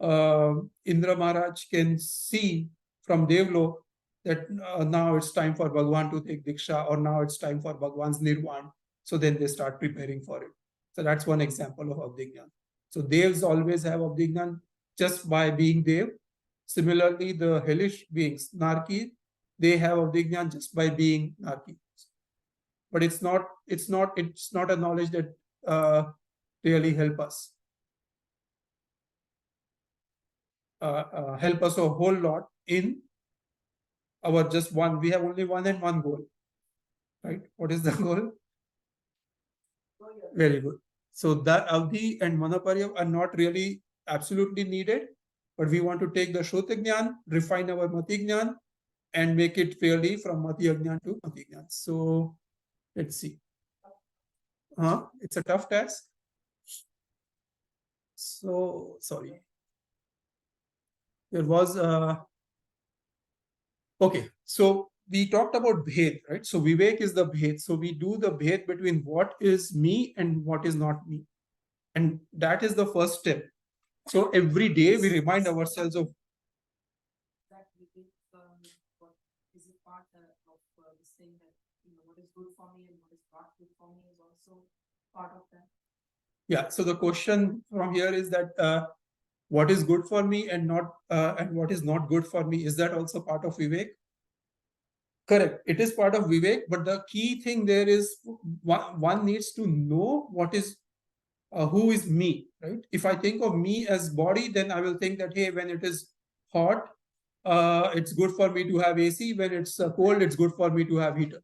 Indra Maharaj can see from Devlok that now it's time for Bhagwan to take Diksha, or now it's time for Bhagwan's Nirvan. So then they start preparing for it. So that's one example of Avdhignan. So Devs always have Avdhignan just by being Dev. Similarly, the hellish beings, Narki, they have Avdhignan just by being Narki. But it's not a knowledge that really help us. Help us a whole lot in our just one. We have only one and one goal, right? What is the goal? Very good. So that Avdhi and Manaparyav are not really absolutely needed, but we want to take the Shruta Gyan, refine our Mati Gyan, and make it fairly from Mati Agnan to Mati Gyan. So let's see. It's a tough task. So sorry. There was okay. So we talked about bhed, right? So Vivek is the bhed. So we do the bhed between what is me and what is not me. And that is the first step. So every day we remind ourselves of that. What is it part of this thing that, what is good for me and what is not good for me is also part of that? Yeah. So the question from here is that what is good for me and what is not good for me, is that also part of Vivek? Correct. It is part of Vivek, but the key thing there is one needs to know what is who is me, right? If I think of me as body, then I will think that, hey, when it is hot, it's good for me to have AC. When it's cold, it's good for me to have heater.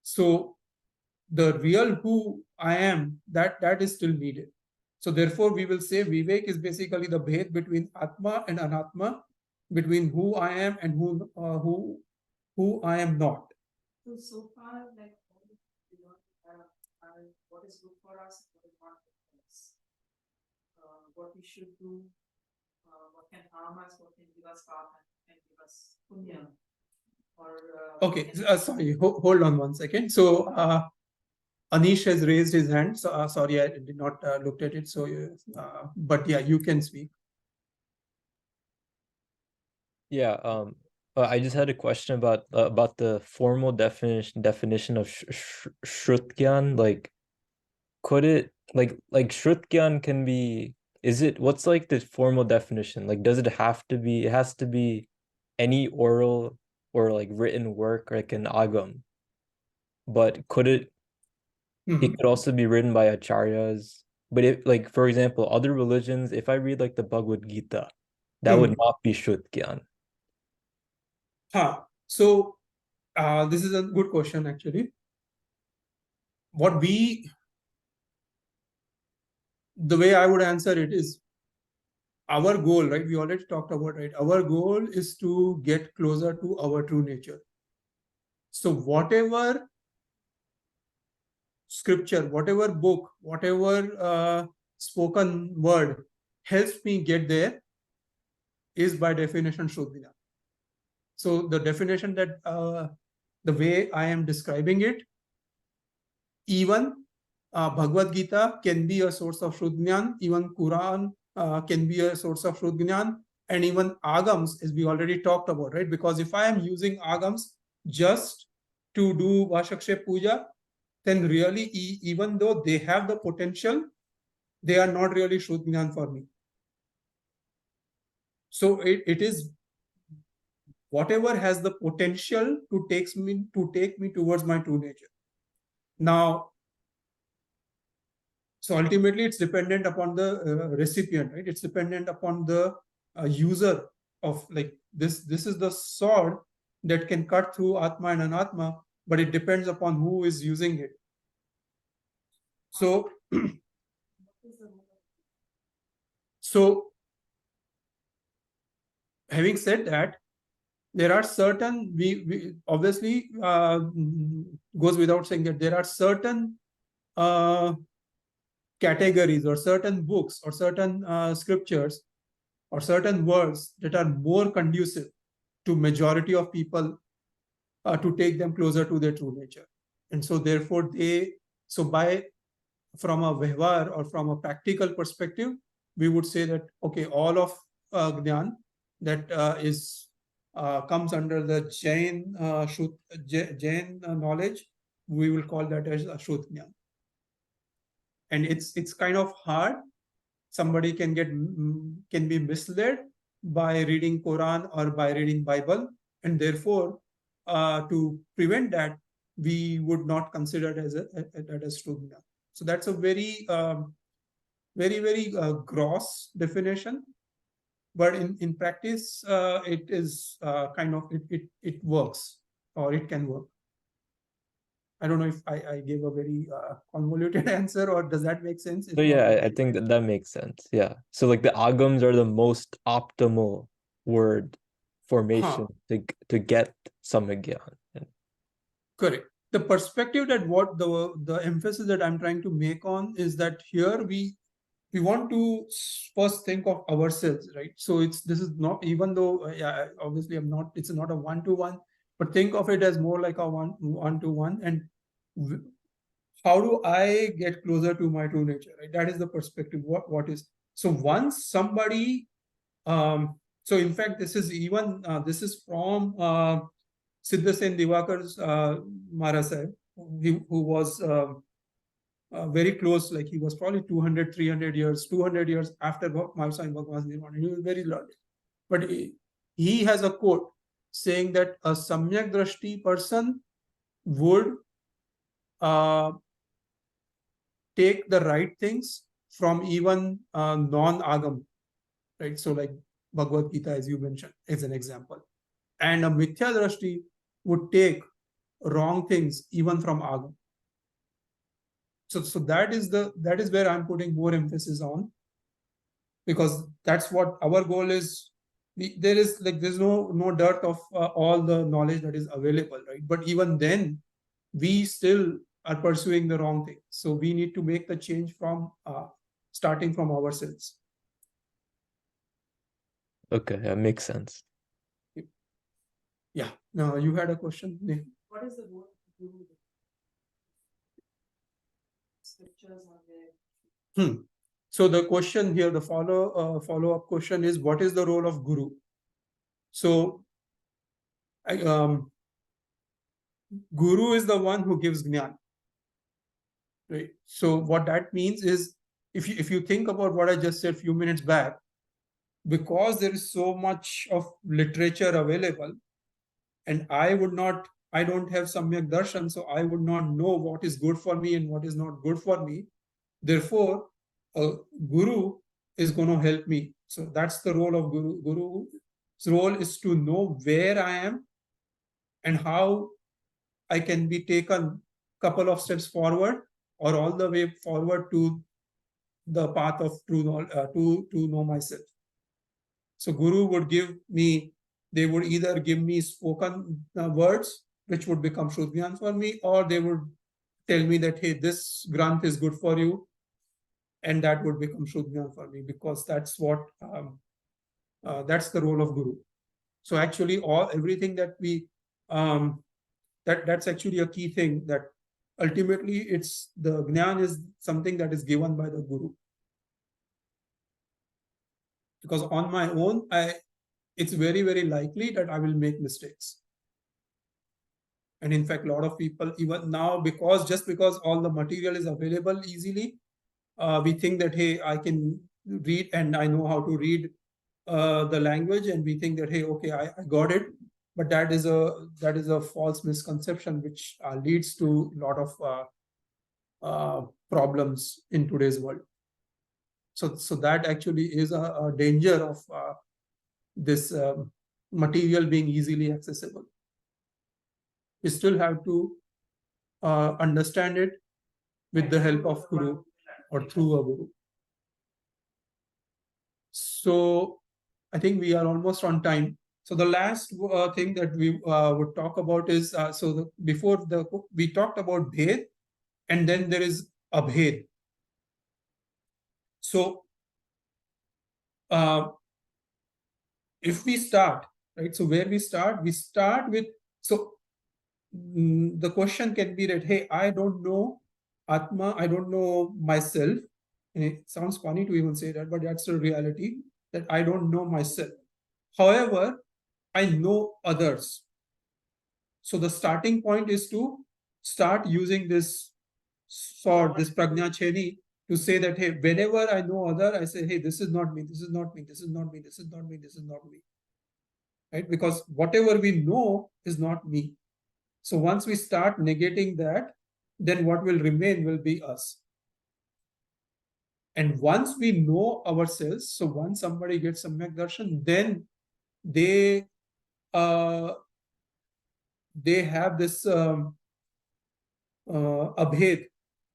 So the real who I am, that is still needed. So therefore, we will say Vivek is basically the bhed between Atma and Anatma, between who I am and who I am not. So far, like, what is good for us, what is not good for us, what we should do, what can harm us, what can give us path and give us punya. Or okay, sorry, hold on one second. So Anish has raised his hand. So sorry, I did not looked at it. So, but yeah, you can speak. Yeah, I just had a question about the formal definition of Shrut Gyaan. Like, could it like Shrut Gyaan can be? Is it what's like the formal definition? Like, does it have to be? It has to be any oral or like written work, like an agam. But could it? It could also be written by acharyas. But if, like, for example, other religions, if I read like the Bhagavad Gita, that would not be Shrut Gyaan. So this is a good question actually. The way I would answer it is our goal, right? We already talked about, right? Our goal is to get closer to our true nature. So whatever scripture, whatever book, whatever spoken word helps me get there is by definition Shuddhina. So the definition that the way I am describing it, even Bhagavad Gita can be a source of Shuddhyan, even Quran can be a source of Shuddhyan, and even Agams, as we already talked about, right? Because if I am using Agams just to do Vashakshe Puja, then really, even though they have the potential, they are not really Shuddhyan for me. So it is whatever has the potential to take me towards my true nature. Now, so ultimately, it's dependent upon the recipient, right? It's dependent upon the user of like this. This is the sword that can cut through Atma and Anatma, but it depends upon who is using it. So, having said that, there are certain, we obviously goes without saying that there are certain categories or certain books or certain scriptures or certain words that are more conducive to majority of people to take them closer to their true nature. And so therefore from a vyavhar or from a practical perspective, we would say that, okay, all of Gyaan that comes under the Jain knowledge, we will call that as Ashut Gyaan. And it's kind of hard. Somebody can be misled by reading Quran or by reading Bible, and therefore, to prevent that, we would not consider it as a Shrudhya. So that's a very, very gross definition, but in practice, it is kind of it works, or it can work. I don't know if I gave a very convoluted answer, or does that make sense? So yeah, I think that makes sense. Yeah. So like the agams are the most optimal word formation to get Samyag Gyaan. Correct. The perspective that what the emphasis that I'm trying to make on is that here we want to first think of ourselves, right? So this is not, even though obviously it's not a one-to-one, but think of it as more like a one-to-one. And how do I get closer to my true nature, right? That is the perspective. What is, so once somebody, so in fact, this is from Siddhasen Divakar's Maharaj Sahib, who was very close, like he was probably 200 years after Swami Bhagwan's Nirvana. He was very learned. But he has a quote saying that a Samyak Drashti person would take the right things from even non-agam, right? So like Bhagavad Gita, as you mentioned, as an example. And a Mithya Drashti would take wrong things even from agam. So that is where I'm putting more emphasis on, because that's what our goal is. There's no dearth of all the knowledge that is available, right? But even then, we still are pursuing the wrong thing. So we need to make the change from starting from ourselves. Okay, that makes sense. Yeah. Now you had a question, Neha? What is the role of guru? scriptures on there. So the question here, the follow-up question is, what is the role of Guru? So, Guru is the one who gives Gyaan. Right? So what that means is, if you think about what I just said a few minutes back, because there is so much of literature available, and I don't have Samyak Darshan, so I would not know what is good for me and what is not good for me. Therefore, a Guru is going to help me. So that's the role of Guru. Guru's role is to know where I am and how I can be taken couple of steps forward or all the way forward to the path of true knowledge, to know myself. So Guru would give me, they would either give me spoken words, which would become Shrut Gyaan for me, or they would tell me that, hey, this Granth is good for you, and that would become Shrut Gyaan for me, because that's what, that's the role of Guru. So actually everything that we, that's actually a key thing, that ultimately it's the Gyaan is something that is given by the Guru. Because on my own, it's very, very likely that I will make mistakes. And in fact, a lot of people, even now, just because all the material is available easily, we think that, hey, I can read and I know how to read the language, and we think that, hey, okay, I got it. But that is a false misconception, which leads to a lot of problems in today's world. So that actually is a danger of this material being easily accessible. We still have to understand it with the help of Guru or through a Guru. So I think we are almost on time. So the last thing that we would talk about is, we talked about Bhed, and then there is Abhed. So if we start, right, so where we start with, so the question can be that, hey, I don't know Atma, I don't know myself. And it sounds funny to even say that, but that's the reality, that I don't know myself. However, I know others. So the starting point is to start using this sword, this Prajna Cheni, to say that, hey, whenever I know other, I say, hey, this is not me, this is not me, this is not me, this is not me, this is not me. Right? Because whatever we know is not me. So once we start negating that, then what will remain will be us. And once we know ourselves, so once somebody gets Samyak Darshan, then they have this abhed,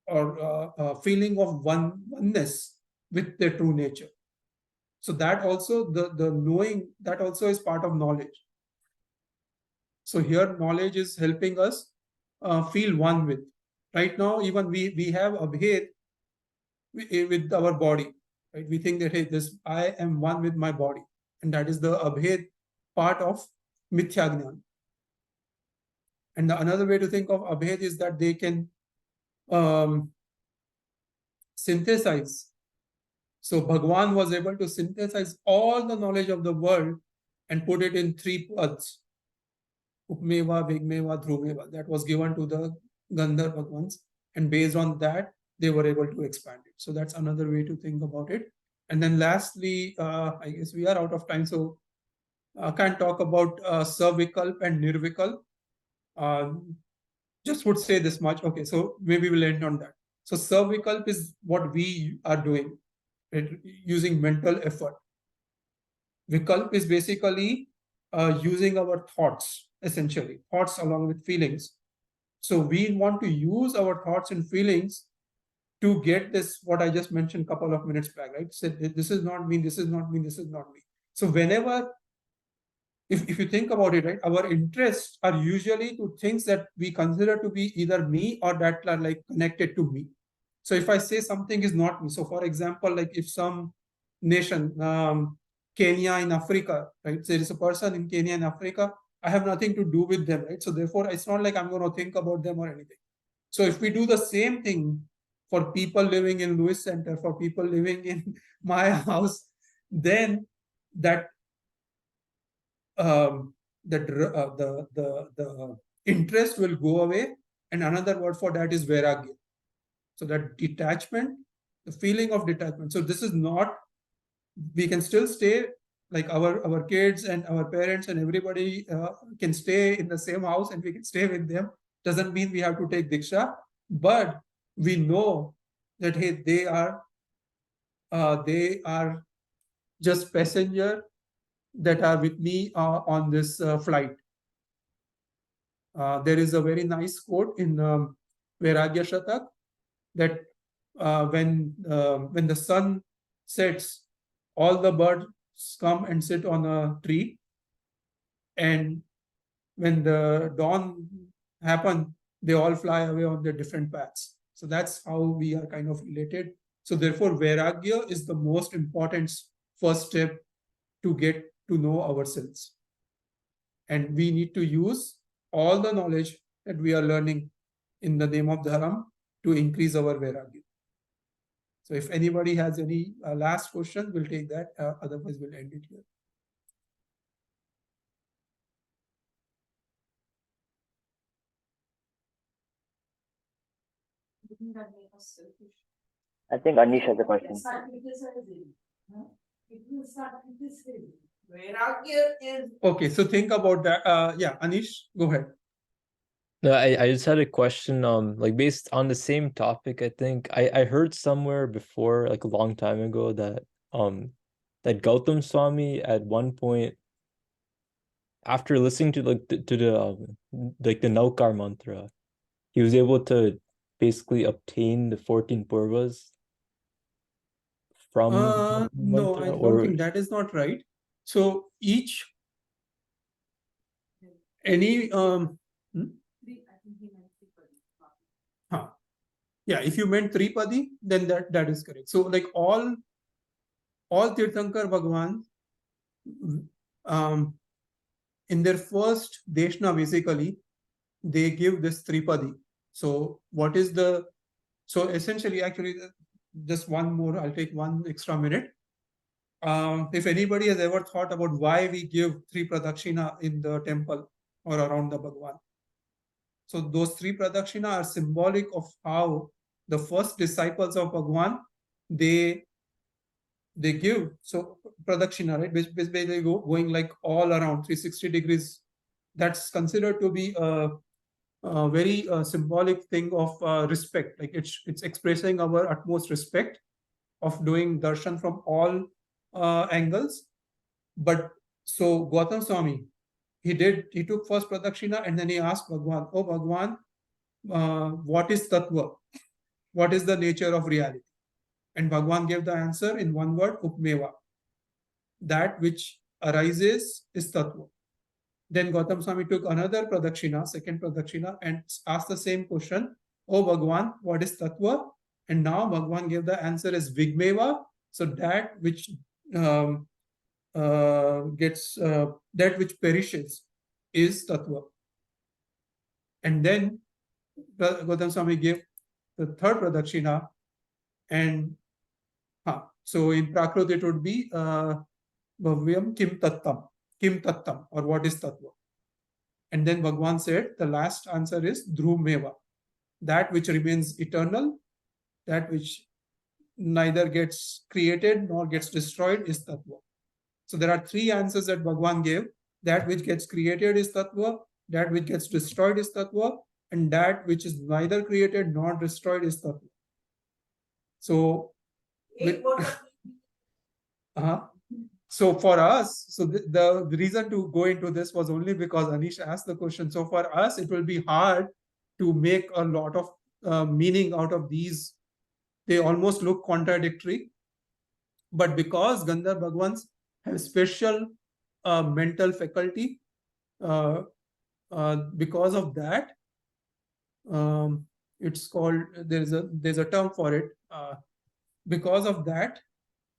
or feeling of oneness with their true nature. So that also, the knowing, that also is part of knowledge. So here knowledge is helping us feel one with. Right now, even we have abhed with our body. Right? We think that, hey, I am one with my body. And that is the abhed part of Mithya Gyaan. And another way to think of abhed is that they can synthesize. So Bhagwan was able to synthesize all the knowledge of the world and put it in 3 pads. Upmeva, Vigmeva, Dhrumeva. That was given to the Gandharva ones. And based on that, they were able to expand it. So that's another way to think about it. And then lastly, I guess we are out of time, so I can't talk about Savikalp and Nirvikalp. Just would say this much. Okay, so maybe we'll end on that. So Savikalp is what we are doing, right, using mental effort. Vikalp is basically using our thoughts, essentially, thoughts along with feelings. So we want to use our thoughts and feelings to get this, what I just mentioned a couple of minutes back, right? So this is not me, this is not me, this is not me. So whenever, if you think about it, right, our interests are usually to things that we consider to be either me or that are like connected to me. So if I say something is not me, so for example, like if some nation, Kenya in Africa, right, there is a person in Kenya in Africa, I have nothing to do with them, right? So therefore, it's not like I'm going to think about them or anything. So if we do the same thing for people living in Lewis Center, for people living in my house, then that the interest will go away. And another word for that is vairagya. So that detachment, the feeling of detachment. So this is not, we can still stay, like our kids and our parents and everybody can stay in the same house and we can stay with them. Doesn't mean we have to take diksha, but we know that, hey, they are just passenger that are with me on this flight. There is a very nice quote in Vairagya Shatak that when the sun sets, all the birds come and sit on a tree, and when the dawn happens, they all fly away on their different paths. So that's how we are kind of related. So therefore, Vairagya is the most important first step to get to know ourselves. And we need to use all the knowledge that we are learning in the name of Dharam to increase our Vairagya. So if anybody has any last question, we'll take that. Otherwise, we'll end it here. Wouldn't that make us selfish? I think Anish has a question. Vairagya is Okay, so think about that. Yeah, Anish, go ahead. No, I just had a question, like based on the same topic. I think I heard somewhere before, like a long time ago, that that Gautam Swami at one point, after listening to like the Naukar mantra, he was able to basically obtain the 14 purvas from the No, mantra, I don't or think that is not right. So any I think he meant three. yeah, if you meant Tripadi, then that is correct. So like all Tirthankar Bhagwan, in their first Deshna, basically, they give this Tripadi. So what is so essentially, actually, just one more, I'll take one extra minute. If anybody has ever thought about why we give 3 Pradakshina in the temple or around the Bhagwan. So those 3 Pradakshina are symbolic of how the first disciples of Bhagwan, they give, so Pradakshina, right, which basically going like all around 360 degrees. That's considered to be a very symbolic thing of respect. Like it's expressing our utmost respect of doing darshan from all angles. But so Gautam Swami, he took first Pradakshina and then he asked Bhagwan, oh Bhagwan, what is Tattva? What is the nature of reality? And Bhagwan gave the answer in one word, Upmeva. That which arises is Tattva. Then Gautam Swami took another Pradakshina, second Pradakshina, and asked the same question, oh Bhagwan, what is Tattva? And now Bhagwan gave the answer as Vigmeva. So that which that which perishes is Tattva. And then Gautam Swami gave the third Pradakshina, and so in Prakrit it would be Bhavyam Kim Tattam, or what is Tattva. And then Bhagwan said the last answer is Dhrumeva, that which remains eternal, that which neither gets created nor gets destroyed is Tattva. So there are 3 answers that Bhagwan gave. That which gets created is Tattva, that which gets destroyed is Tattva, and that which is neither created nor destroyed is Tattva. So, so for us, so the reason to go into this was only because Anish asked the question. So for us, it will be hard to make a lot of meaning out of these. They almost look contradictory. But because Gandhar Bhagwans have special mental faculty, because of that, it's called, there's a term for it. Because of that,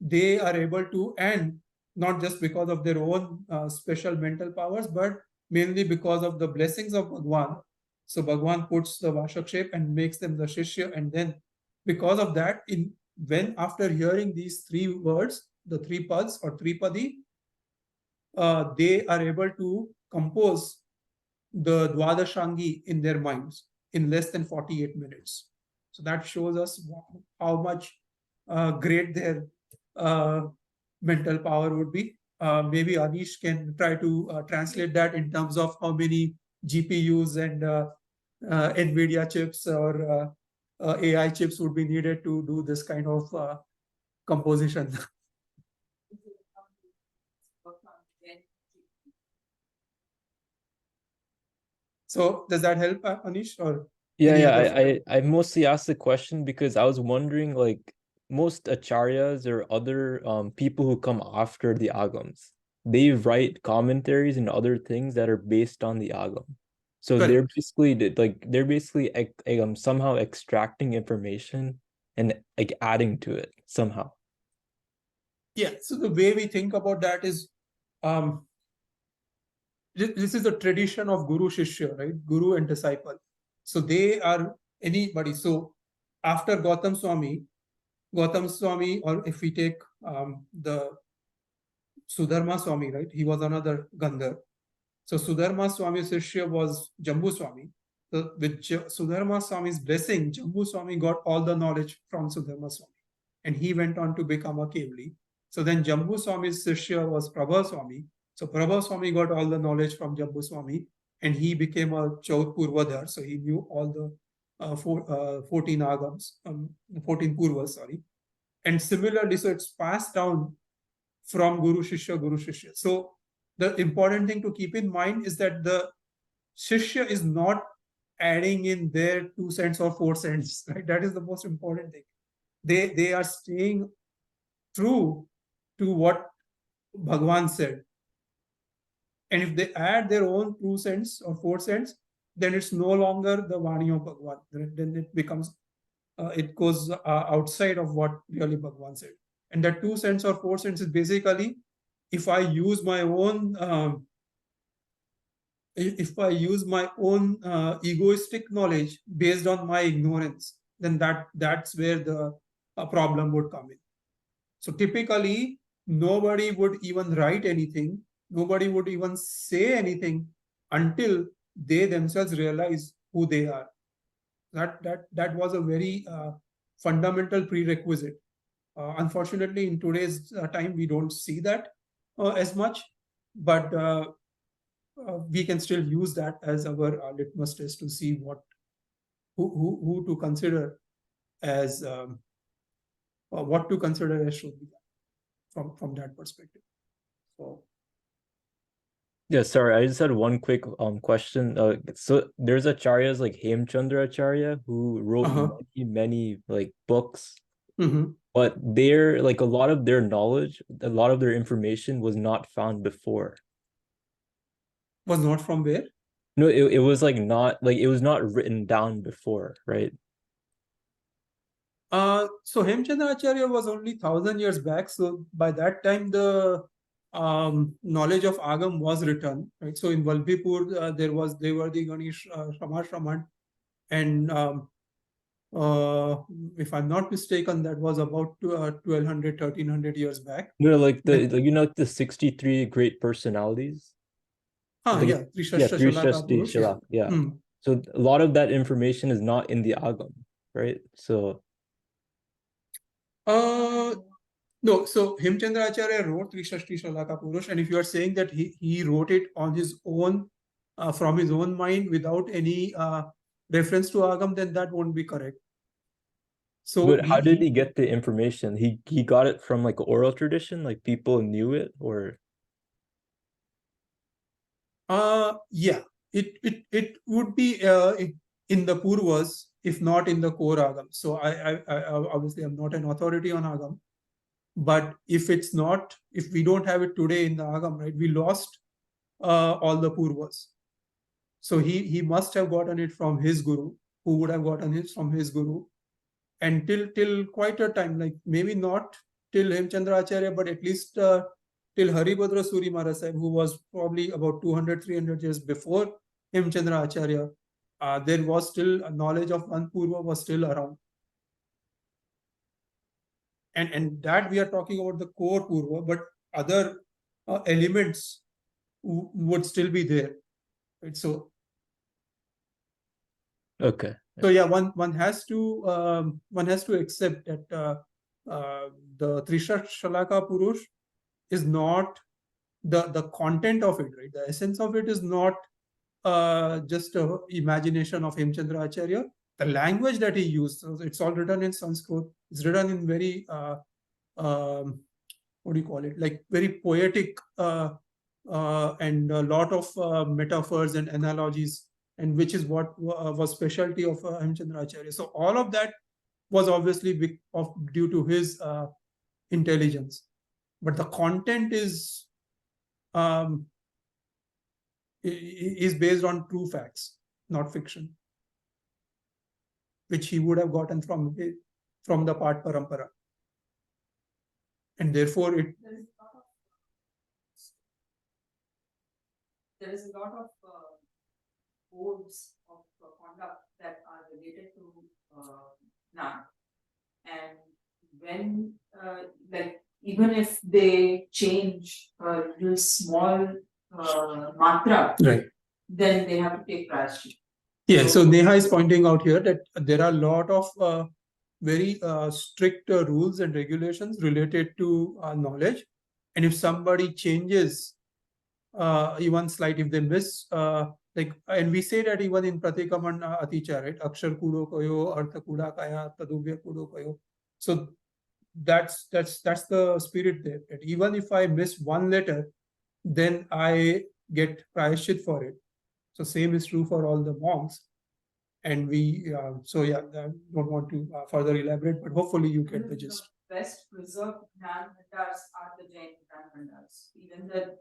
they are able to, and not just because of their own special mental powers, but mainly because of the blessings of Bhagwan. So Bhagwan puts the Vashak shape and makes them the Shishya, and then because of that, when after hearing these three words, the three pads or tripadi, they are able to compose the Dwadashangi in their minds in less than 48 minutes. So that shows us how much great their mental power would be. Maybe Anish can try to translate that in terms of how many GPUs and NVIDIA chips or AI chips would be needed to do this kind of composition. So does that help, Anish? Or I mostly asked the question because I was wondering, like, most acharyas or other people who come after the agams, they write commentaries and other things that are based on the agam. So they're basically somehow extracting information and like adding to it somehow. Yeah. So the way we think about that is, this is the tradition of Guru Shishya, right? Guru and disciple. So they are anybody. So after Gautam Swami, or if we take the Sudharma Swami, right? He was another Gandhar. So Sudharma Swami's Shishya was Jambu Swami. So with Sudharma Swami's blessing, Jambu Swami got all the knowledge from Sudharma Swami. And he went on to become a Kevli. So then Jambu Swami's Shishya was Prabha Swami. So Prabha Swami got all the knowledge from Jambu Swami. And he became a Chaut Purvadhar. So he knew all the 14 agams, 14 Purvas, sorry. And similarly, so it's passed down from Guru Shishya. So the important thing to keep in mind is that the Shishya is not adding in their 2 cents or 4 cents, right? That is the most important thing. They are staying true to what Bhagwan said. And if they add their own 2 cents or 4 cents, then it's no longer the Vani of Bhagwan. Then it becomes, it goes outside of what really Bhagwan said. And that 2 cents or 4 cents is basically, if I use my own egoistic knowledge based on my ignorance, then that's where the problem would come in. So typically, nobody would even write anything. Nobody would even say anything until they themselves realize who they are. That was a very fundamental prerequisite. Unfortunately, in today's time, we don't see that as much, but we can still use that as our litmus test to see who to consider as what to consider as Shrodhika from that perspective. So. Yeah, sorry, I just had one quick question. So there's acharyas like Hemchandra Acharya who wrote many like books, but they're like a lot of their knowledge, a lot of their information was not found before. Was not from where? No, it was like not like it was not written down before, right? So Hemchandra Acharya was only 1,000 years back. So by that time, the knowledge of Agam was written, right? So in Valbhipur, they were the Ganesh Shraman, and if I'm not mistaken, that was about 1,200, 1,300 years back. No, like the 63 great personalities. Yeah, Trishashti Shalaka, yeah. So a lot of that information is not in the Agam, right? So no, so Hemchandra Acharya wrote Trishashti Shalaka Purush, and if you are saying that he wrote it on his own, from his own mind without any reference to Agam, then that won't be correct. So but how did he get the information? He got it from like oral tradition, like people knew it, or yeah, it would be in the Purvas, if not in the core Agam. So I obviously I'm not an authority on Agam, but if we don't have it today in the Agam, right, we lost all the Purvas. So he must have gotten it from his Guru, who would have gotten it from his Guru, and till quite a time, like maybe not till Hemchandra Acharya, but at least till Haribhadra Suri Maharaj Sahib, who was probably about 200, 300 years before Hemchandra Acharya, there was still a knowledge of one Purva was still around. and that we are talking about the core Purva, but other elements would still be there. Right? So Okay. yeah, one has to accept that the Trisha Shalaka Purush is not the content of it, right? The essence of it is not just a imagination of Hemchandra Acharya. The language that he used, so it's all written in Sanskrit. It's written in very what do you call it? Like very poetic and a lot of metaphors and analogies, and which is what was specialty of Hemchandra Acharya. So all of that was obviously due to his intelligence, but the content is based on true facts, not fiction, which he would have gotten from the Path Parampara. And therefore there is a lot of codes of conduct that are related to Gnan. And when, like, even if they change a little small matra, right. then they have to take prashit. Yeah, so Neha is pointing out here that there are a lot of very strict rules and regulations related to knowledge. And if somebody changes even slight, if they miss, like, and we say that even in Pratikaman Aticha, right? Akshar Kudo Kayo, Artha Kuda Kaya, Tadubhya Kudo Kayo. So that's the spirit there. That even if I miss one letter, then I get prayashit for it. So same is true for all the monks. And we, so yeah, I don't want to further elaborate, but hopefully you get the gist. The best preserved Gnan Bhandars are the Jain Gnan Bhandars. Even the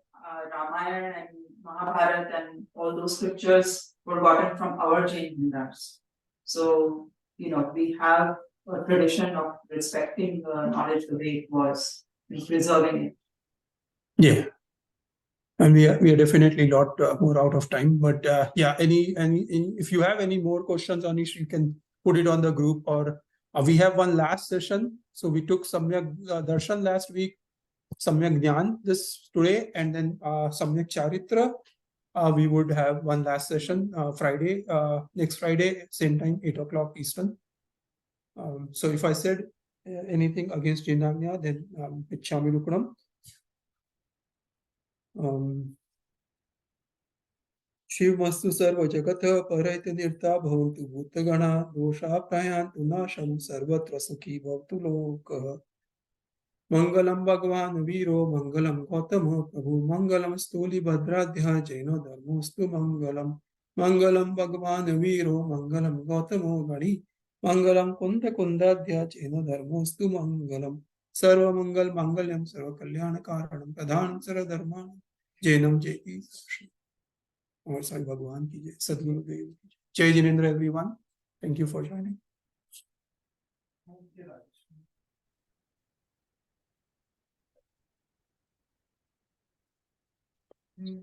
Ramayana and Mahabharata and all those scriptures were gotten from our Jain Bhandars. So, you know, we have a tradition of respecting the knowledge the way it was and preserving it. Yeah. And we are definitely a lot more out of time, but yeah, any if you have any more questions, Anish, you can put it on the group, or we have one last session. So we took Samyak Darshan last week, Samyak Gyaan this today, and then Samyak Chaaritra. We would have one last session Friday, next Friday, same time, 8 o'clock Eastern. So if I said anything against Jinamya, then Ichchami Rukunam. शिवमस्तु सर्व जगत परहित निर्ता भवन्तु भूतगणा दोषा प्रयान्तु नाशं सर्वत्र सुखी भवतु लोकः मंगलम भगवान वीरो मंगलम गौतम प्रभु मंगलम स्थूलिभद्राध्याय जैनो धर्मोस्तु मंगलम मंगलम भगवान वीरो मंगलम गौतम गणि मंगलम कुंद कुंदाध्याय जैनो धर्मोस्तु मंगलम सर्वमंगल मंगल्यम सर्व कल्याण कारणम प्रधान सर्वधर्माण जैनम जय और साई भगवान की जय, सदगुरु देव की जय। जय Jinendra everyone, thank you for joining. Mm.